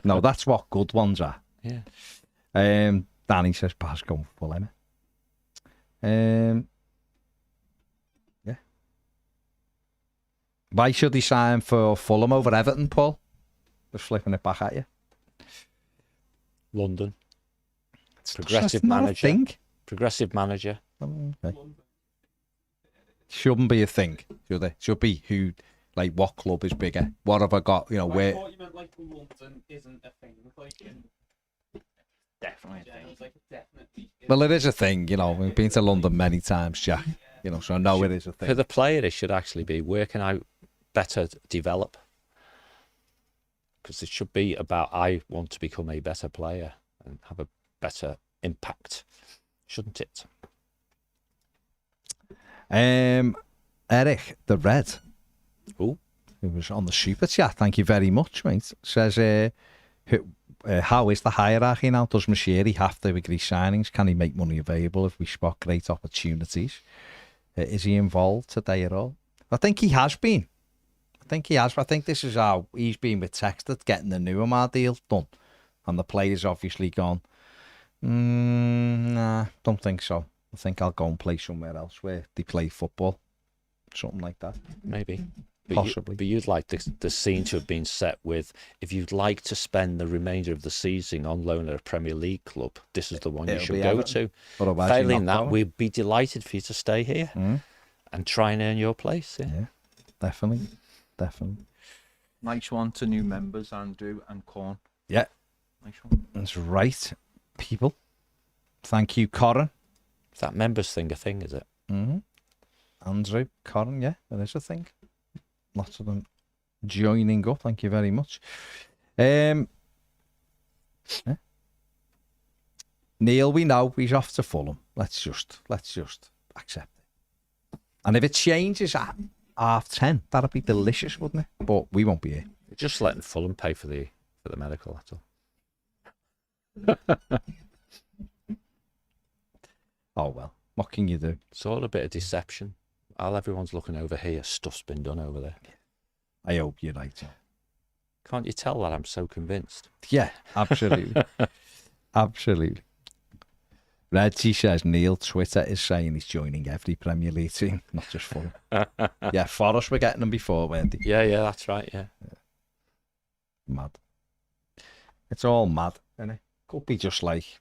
No, that's what good ones are. Yeah. Danny says pass going for Fulham. Yeah. Why should he sign for Fulham over Everton, Paul? Just flipping it back at you. London. It's Progressive not manager. a thing. Progressive manager. Okay. Shouldn't be a thing, should it? Should be who, like, what club is bigger? What have I got? I where? thought you meant like London isn't a thing. Definitely. Definitely. Well, it is a thing, We've been to London many times, Jack. So I know it is a thing. For the player, it should actually be where can I better develop? Because it should be about I want to become a better player and have a better impact, shouldn't it? Eric the Red, Who was on the super chat, thank you very much, mate, says, how is the hierarchy now? Does Moshiri have to agree signings? Can he make money available if we spot great opportunities? Is he involved today at all? I think he has been. I think this is how he's been with Texted, getting the Nuamar deal done. And the player's obviously gone, nah, don't think so. I think I'll go and play somewhere else where they play football. Something like that. maybe. Possibly. But you'd like the scene to have been set with, if you'd like to spend the remainder of the season on loan at a Premier League club, this is the one you It'll should be go Everton. to. Otherwise, Failing you're not that, going. we'd be delighted for you to stay here and try and earn your place. Yeah, definitely. Nice one to new members, Andrew and Corn. Yeah, Nice one. that's right, people. Thank you, Corin. Is that members thing a thing, is it? Andrew, Corin, yeah, that is a thing. Lots of them joining up. Thank you very much. Yeah. Neil, we know he's off to Fulham. Let's just accept it. And if it changes at 10:30, that'd be delicious, wouldn't it? But we won't be here. Just letting Fulham pay for the medical, that's all. Oh well, what can you do? It's all a bit of deception. While everyone's looking over here, stuff's been done over there. I hope you're right. Can't you tell that I'm so convinced? Yeah, absolutely. Absolutely. Reggie says Neil Twitter is saying he's joining every Premier League team, not just Fulham. Yeah, Forest were getting them before, weren't they? Yeah, that's right. Yeah. Mad. It's all mad, isn't it? Could be just like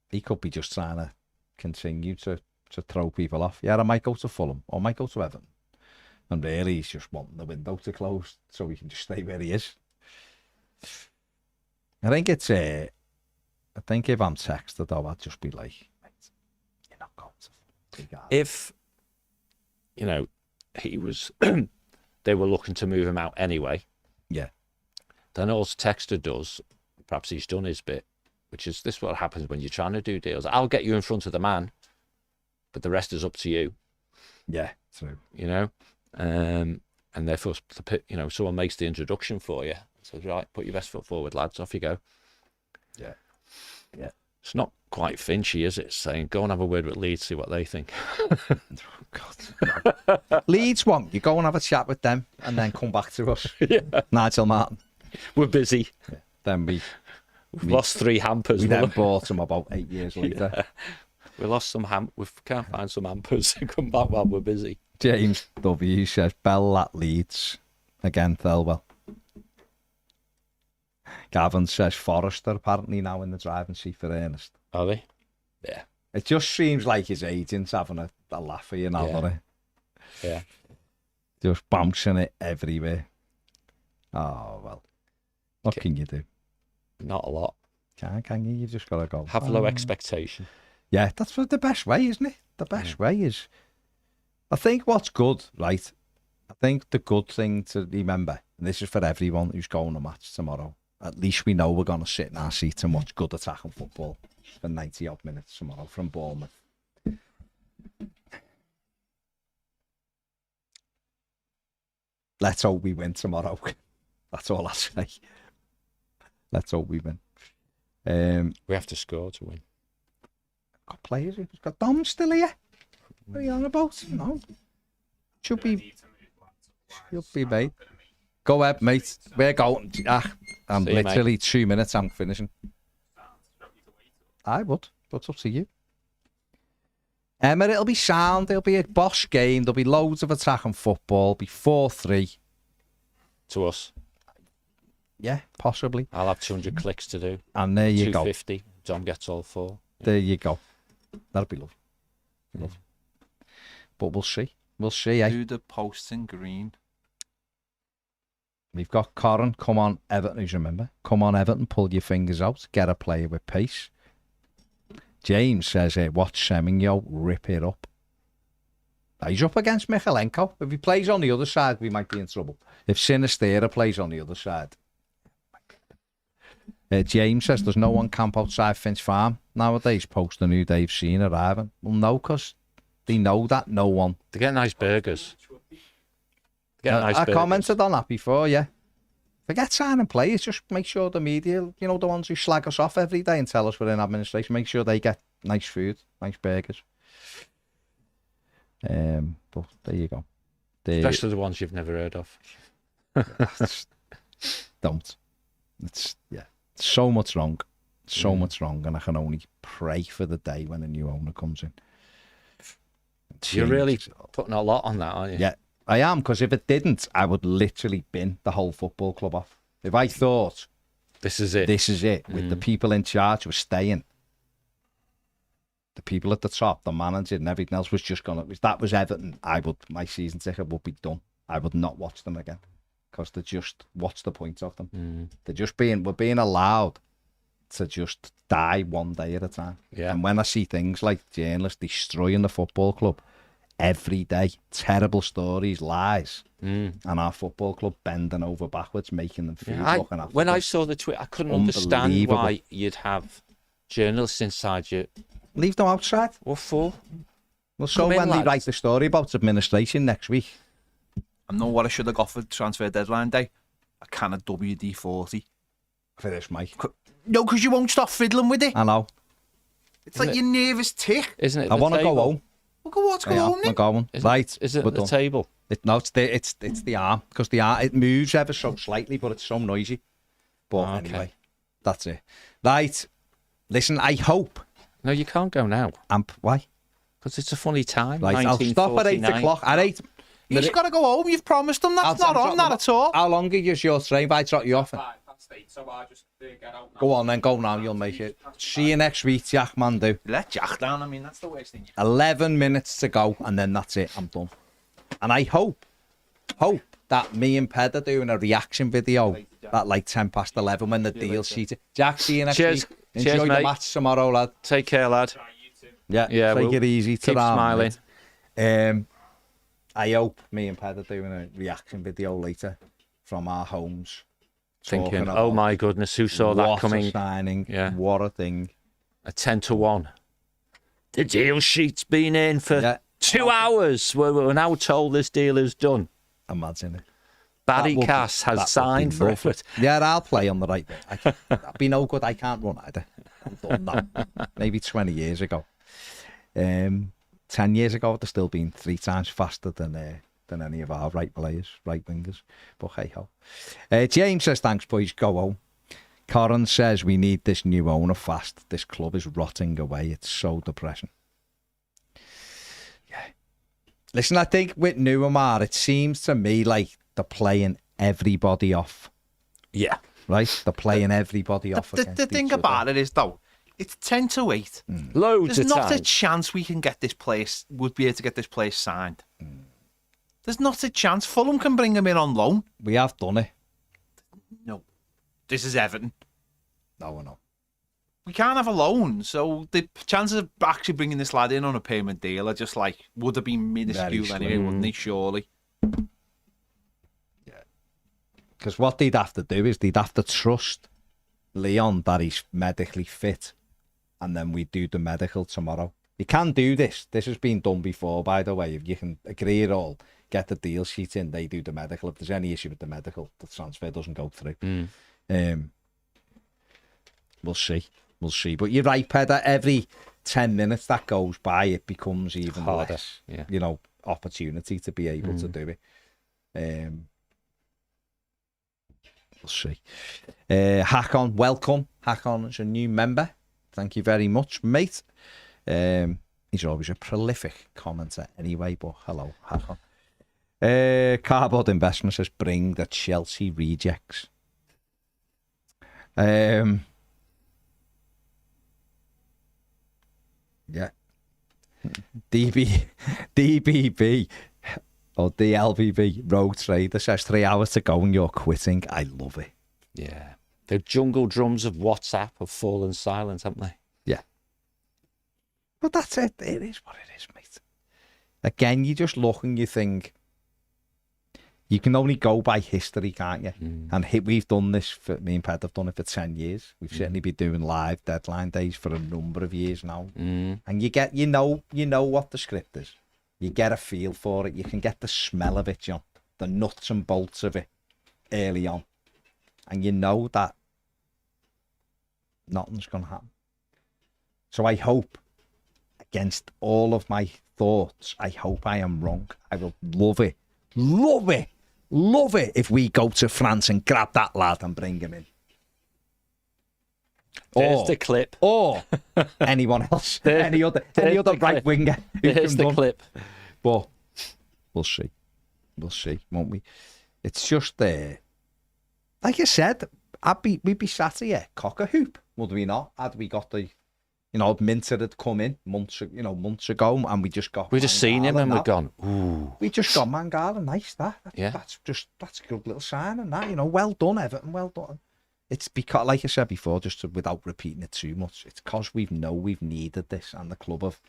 he could be just trying to continue to throw people off. Yeah, I might go to Fulham or I might go to Everton, and really he's just wanting the window to close so he can just stay where he is. I think it's I think if I'm texted though, I'd just be like, mate, you're not going to Fulham. If he was, they were looking to move him out anyway. Yeah. Then all Texter does, perhaps he's done his bit, which is this: what happens when you're trying to do deals. I'll get you in front of the man, but the rest is up to you. Yeah, true. And therefore, someone makes the introduction for you. So right, put your best foot forward, lads. Off you go. Yeah. It's not quite Finchy, is it? Saying go and have a word with Leeds, see what they think. Oh, God. Leeds won't. You go and have a chat with them, and then come back to us. Yeah. Nigel Martin. We're busy. Yeah. Then we've lost 3 hampers. We then bought them about 8 years later. Yeah. We lost some we can't find some hampers. Come back while we're busy. James W says Bell at Leeds again. Thelwell. Gavin says Forrester apparently now in the driving seat for Ernest. Are they? Yeah. It just seems like his agent's having a laugh at you now, doesn't it? Yeah. Just bouncing it everywhere. Oh, well. What can you do? Not a lot. Can you? You've just got to go. Have low expectation. Yeah, that's the best way, isn't it? The best way is... I think what's good, right? I think the good thing to remember, and this is for everyone who's going to match tomorrow, at least we know we're going to sit in our seats and watch good attacking football for 90-odd minutes tomorrow from Bournemouth. Let's hope we win tomorrow. That's all I say. Let's hope we win. We have to score to win. Got players. We've got Dom still here. What are you on about? No. Should be, mate. Go ahead, mate. We're going. I'm See you, literally 2 minutes. I'm finishing. I would, but it's up to you. It'll be sound. It'll be a boss game. There'll be loads of attacking football. It'll be 4-3. To us. Yeah, possibly. I'll have 200 clicks to do. And there you go. 250. Dom gets all 4. There you go. That'll be lovely. But we'll see. We'll see, eh? Do the posts in green. We've got Corrin. Come on, Everton. Who's remember? Come on, Everton. Pull your fingers out. Get a player with pace. James says, watch Semenyo rip it up. He's up against Michalenko. If he plays on the other side, we might be in trouble. If Sinistera plays on the other side. James says there's no one camp outside Finch Farm nowadays posting who they've seen arriving. Well, no, because they know that no one. They get nice burgers. I commented on that before, yeah. Forget signing players, just make sure the media, the ones who slag us off every day and tell us we're in administration, make sure they get nice food, nice burgers. But there you go. Especially the ones you've never heard of. Don't. It's so much wrong. So much wrong, and I can only pray for the day when a new owner comes in. You're really putting a lot on that, aren't you? Yeah, I am, because if it didn't, I would literally bin the whole football club off. If I thought this is it, with the people in charge were staying, the people at the top, the manager and everything else was just gonna. If that was Everton, my season ticket would be done. I would not watch them again, because they're just. What's the point of them? They're just we're being allowed to just die one day at a time. Yeah. And when I see things like journalists destroying the football club every day, terrible stories, lies, and our football club bending over backwards, making them food. When I saw the tweet, I couldn't understand why you'd have journalists inside you. Leave them outside. What for? Well, so when they write the story about administration next week. I know what I should have got for transfer deadline day. A can of WD-40. For this, Mike. No, because you won't stop fiddling with it. I know. It's like your nervous tick. Isn't it? I want to go home. Well, let's go home then. I'm going. Right. Is it the table? No, it's the arm, because the arm, it moves ever so slightly, but it's so noisy. But anyway, that's it. Right. Listen, I hope No, you can't go now. Why? Because it's a funny time. Right, I'll stop at 8 o'clock. At 8. He's got to go home. You've promised him. That's not on that at all. How long is your train? If I drop you off? That's 8, so I just get out now. Go on then, go now. You'll make it. See you next week, Jack, man. Do. Let Jack down. I mean, that's the worst thing. 11 minutes to go, and then that's it. I'm done. And I hope that me and Ped are doing a reaction video at like 10 past 11 when the deal sheet. Jack, see you next week. Enjoy the mate. match tomorrow, lad. Take care, lad. Yeah, Yeah, take it easy. Keep smiling. I hope me and Ped are doing a reaction video later from our homes. Thinking, oh my goodness, who saw that coming? What a signing. Yeah. What a thing. A 10-1. The deal sheet's been in for 2 hours. We're now told this deal is done. Imagine it. Barry Cass has signed for Everton. Yeah, I'll play on the right bit. That'd be no good. I can't run either. I'm done now. Maybe 20 years ago. 10 years ago, I'd have still been 3 times faster than any of our right wingers. But hey ho. James says, thanks, boys. Go home. Corin says, we need this new owner fast. This club is rotting away. It's so depressing. Yeah. Listen, I think with Nuamar, it seems to me like they're playing everybody off. Yeah. Right? They're playing everybody off. The thing about it is, though, it's 10-8. Loads There's of not time. a chance we can get this place, would be able to get this place signed. There's not a chance. Fulham can bring him in on loan. We have done it. No. This is Everton. No. We can't have a loan, so the chances of actually bringing this lad in on a payment deal are just like, would have been minuscule anyway, wouldn't they, surely? Yeah. Because what they'd have to do is they'd have to trust Leon that he's medically fit, and then we do the medical tomorrow. You can do this. This has been done before, by the way. If you can agree it all, get the deal sheet in, they do the medical. If there's any issue with the medical, the transfer doesn't go through. We'll see. But you're right, Pedder. Every 10 minutes that goes by, it becomes even harder. less, Yeah. Opportunity to be able to do it. We'll see. Hakon, welcome. Hakon is a new member. Thank you very much, mate. He's always a prolific commenter anyway, but hello, Hakon. Cardboard Investment says, bring the Chelsea rejects. Yeah. DBB or DLBB Road Trader says 3 hours to go and you're quitting. I love it. Yeah. The jungle drums of WhatsApp have fallen silent, haven't they? Yeah. But that's it. It is what it is, mate. Again, you just look and you think, you can only go by history, can't you? And we've done this, me and Ped have done it for 10 years. We've certainly been doing live deadline days for a number of years now. And you know what the script is. You get a feel for it. You can get the smell of it, John. The nuts and bolts of it early on. And you know that nothing's going to happen. So I hope, against all of my thoughts, I hope I am wrong. I will love it if we go to France and grab that lad and bring him in. There's the clip. Or anyone else. Any other right winger. There's the clip. But we'll see. We'll see, won't we? It's just like I said, we'd be sat here cock a hoop, would we not? Had we got the Minter had come in months ago, and we just got. We'd have seen him and we'd gone, ooh. We just got Mangala, nice that. That's a good little sign, and that, well done, Everton, well done. It's because, like I said before, without repeating it too much, it's because we've needed this, and the club have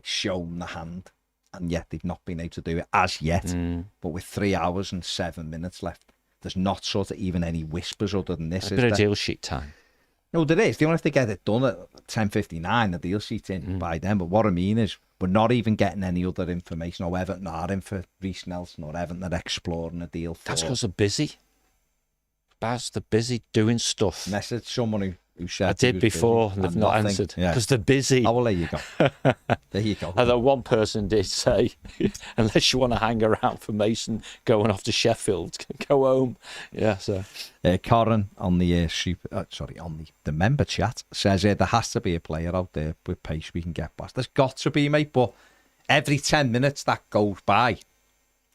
shown the hand, and yet they've not been able to do it as yet. But with 3 hours and 7 minutes left, there's not sort of even any whispers other than this. A bit of deal sheet time. No, there is. They only have to get it done at 10:59, the deal sheet in by then. But what I mean is, we're not even getting any other information. Or Everton are in for Reece Nelson, or Everton are exploring a deal for. That's because they're busy. Baz, they're busy doing stuff. Message someone who said I did before, and they've not answered because they're busy. Oh, well, there you go. There you go. Although one person did say, unless you want to hang around for Mason going off to Sheffield, go home. Yeah, so. Corin on the on the member chat says there has to be a player out there with pace we can get past. There's got to be, mate, but every 10 minutes that goes by,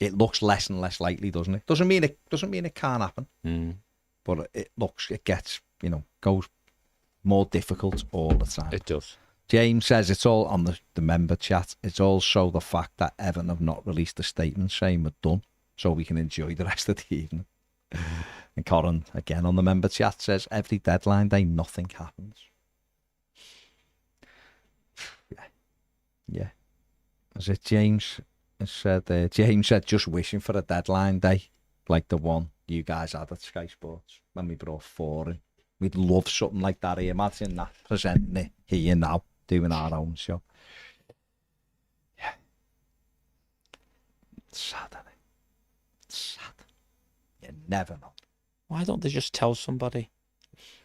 it looks less and less likely, doesn't it? Doesn't mean it can't happen, but it gets, goes more difficult all the time. It does. James says it's all on the member chat. It's also the fact that Everton have not released a statement saying we're done, so we can enjoy the rest of the evening. And Corin, again on the member chat, says every deadline day nothing happens. Yeah. As it James said, just wishing for a deadline day like the one you guys had at Sky Sports when we brought 4 in. We'd love something like that here. Imagine that, presenting it here now, doing our own show. Yeah. It's sad, isn't it? It's sad. You never know. Why don't they just tell somebody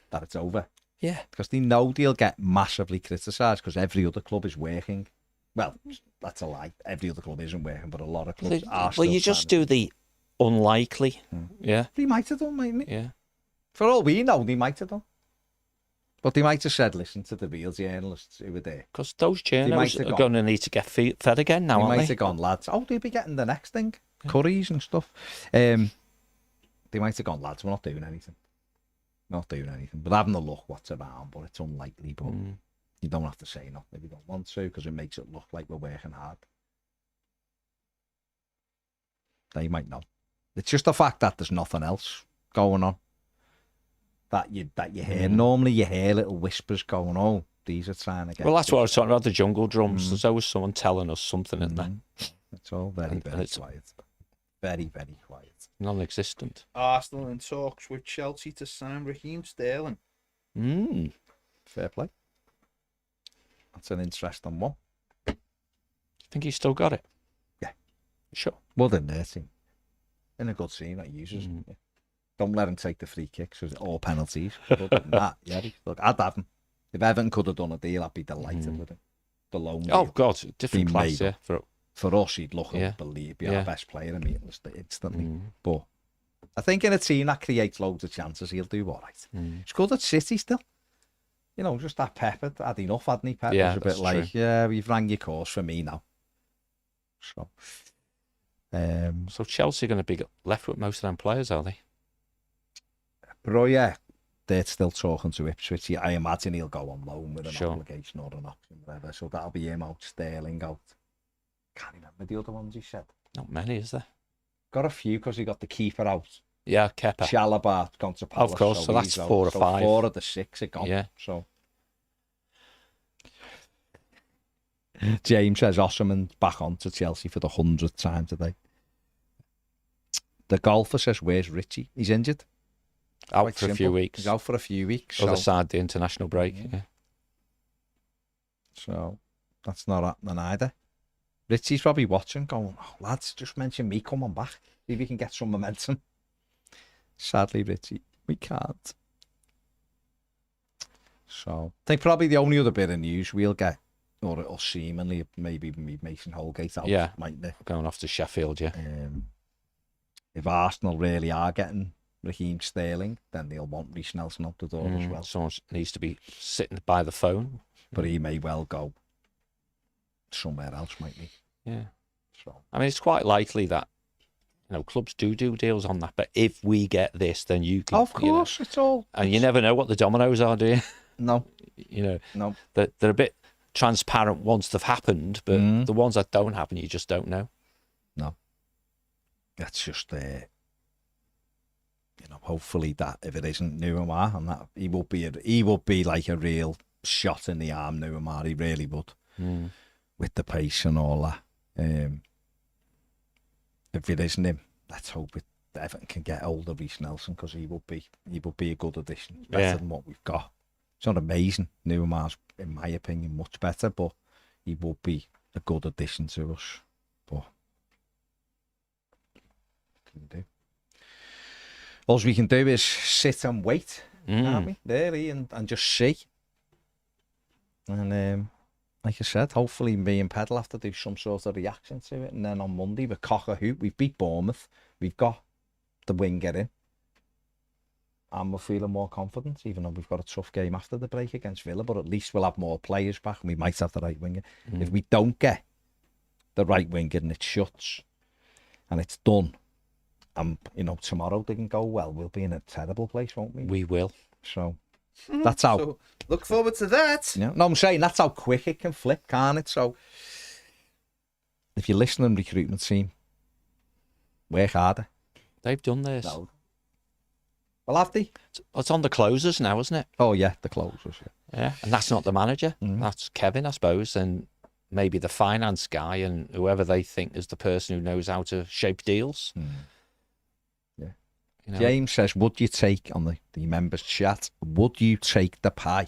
that it's over? Yeah. Because they know they'll get massively criticised because every other club is working. Well, that's a lie. Every other club isn't working, but a lot of clubs are still. Well, you just do the unlikely. Yeah. They might have done, mightn't they? Yeah. For all we know, they might have done. But they might have said, listen to the real journalists who were there. Because those journalists are going to need to get fed again now, aren't they? They might have gone, lads, they'll be getting the next thing. Curries and stuff. They might have gone, lads, we're not doing anything. Not doing anything. But having a look what's around, but it's unlikely. But you don't have to say nothing if you don't want to, because it makes it look like we're working hard. They might know. It's just the fact that there's nothing else going on that you hear. Normally you hear little whispers going, oh, these are trying to get... Well, that's what I was talking about, the jungle drums. There's always someone telling us something in there. It's all very quiet. Very, very quiet. Non-existent. Arsenal in talks with Chelsea to sign Raheem Sterling. Fair play. That's an interesting one. Think he's still got it? Yeah. Sure. Well, then their team. In a good team that uses him. Yeah. Don't let him take the free kicks or penalties. Other than that, look, I'd have him. If Everton could have done a deal, I'd be delighted with him. The loan deal. Oh, God, different class, yeah. For us, he'd look unbelievable. Be our best player immediately, instantly. But I think in a team that creates loads of chances, he'll do all right. He's good at City still. Just that Pep had enough, hadn't he? Pep was a bit like, we've rang your course for me now. So Chelsea are going to be left with most of them players, are they? Bro, yeah, they're still talking to Ipswich. I imagine he'll go on loan with an obligation or an option, whatever. So that'll be him out, Sterling out. Can't remember the other ones he said. Not many, is there? Got a few because he got the keeper out. Yeah, Kepa. Chalobah gone to Palace. Of course, so that's 4 or 5. 4 of the 6 are gone. Yeah. So James says Osserman's back on to Chelsea for the 100th time today. The golfer says, where's Richie? He's injured. Out for a few weeks. He's out for a few weeks. Other side, the international break. Yeah. So that's not happening either. Richie's probably watching, going, lads, just mention me coming back. See if we can get some momentum. Sadly, Richie, we can't. So I think probably the only other bit of news we'll get, or it'll seemingly maybe Mason Holgate out, mightn't it? Going off to Sheffield, yeah. If Arsenal really are getting Raheem Sterling, then they'll want Reece Nelson out the door as well. Someone needs to be sitting by the phone. But he may well go somewhere else, might he? Yeah. So I mean, it's quite likely that clubs do deals on that. But if we get this, then you can. Of course, it's all. And you never know what the dominoes are, do you? No. No. They're a bit transparent once they've happened, but the ones that don't happen, you just don't know. No. That's just hopefully that if it isn't Nuamar, and that he will be like a real shot in the arm, Nuamar. He really would, with the pace and all that. If it isn't him, let's hope Everton can get hold of Reece Nelson, because he will be a good addition. Better than what we've got. It's not amazing. Nuamar's, in my opinion, much better, but he will be a good addition to us. But what can we do? All we can do is sit and wait can't we? Really, and just see. And like I said, hopefully me and Ped will have to do some sort of reaction to it. And then on Monday, we're cock a hoop. We've beat Bournemouth. We've got the winger in. And we're feeling more confident, even though we've got a tough game after the break against Villa. But at least we'll have more players back, and we might have the right winger. If we don't get the right winger and it shuts and it's done, and tomorrow didn't go well, we'll be in a terrible place, won't we? We will. So that's how. So look forward to that. Yeah. No, I'm saying that's how quick it can flip, can't it? So if you're listening, recruitment team, work harder. They've done this. No. Well, have they? It's on the closers now, isn't it? Oh yeah, the closers. Yeah, and that's not the manager. That's Kevin, I suppose, and maybe the finance guy and whoever they think is the person who knows how to shape deals. Yeah. You know? James says, would you take, on the members chat, would you take the pie?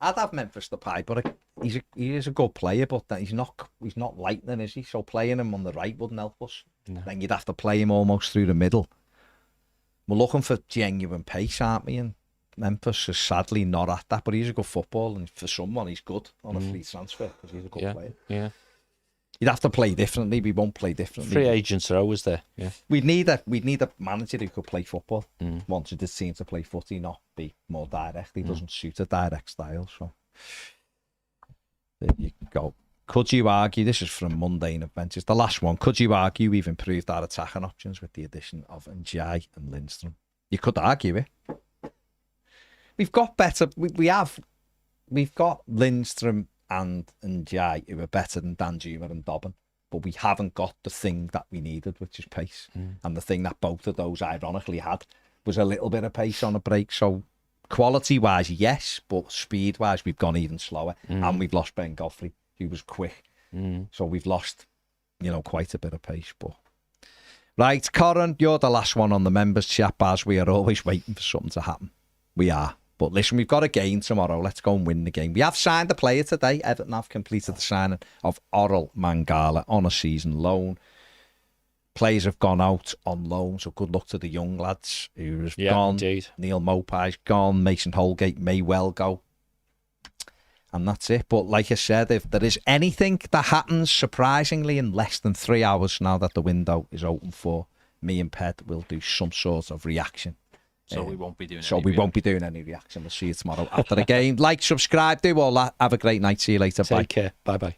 I'd have Memphis the pie, but he is a good player, but he's not lightning, is he? So playing him on the right wouldn't help us. No. Then you'd have to play him almost through the middle. We're looking for genuine pace, aren't we? And Memphis is sadly not at that, but he's a good footballer, and for someone, he's good on a free transfer because he's a good player. Yeah. You'd have to play differently. We won't play differently. Free agents are always there. Yeah. We'd need a manager who could play football. Wanted his team to play footy, not be more direct. He doesn't suit a direct style. So there you go. Could you argue, this is from Mundane Adventures, the last one, could you argue we've improved our attacking options with the addition of Njai and Lindstrom? You could argue it. We've got better, we've got Lindstrom and Njai who are better than Danjuma and Dobbin, but we haven't got the thing that we needed, which is pace. And the thing that both of those ironically had was a little bit of pace on a break. So quality-wise, yes, but speed-wise, we've gone even slower. And we've lost Ben Godfrey, who was quick. So we've lost, quite a bit of pace. But right, Corin, you're the last one on the members chat, Baz. We are always waiting for something to happen. We are. But listen, we've got a game tomorrow. Let's go and win the game. We have signed a player today. Everton have completed the signing of Oral Mangala on a season loan. Players have gone out on loan, so good luck to the young lads who have gone. Indeed. Neil Mopai's gone. Mason Holgate may well go. And that's it. But like I said, if there is anything that happens surprisingly in less than 3 hours now that the window is open for, me and Ped will do some sort of reaction. So we won't be doing won't be doing any reaction. We'll see you tomorrow after the game. Like, subscribe, do all that. Have a great night. See you later. Take care. Bye-bye.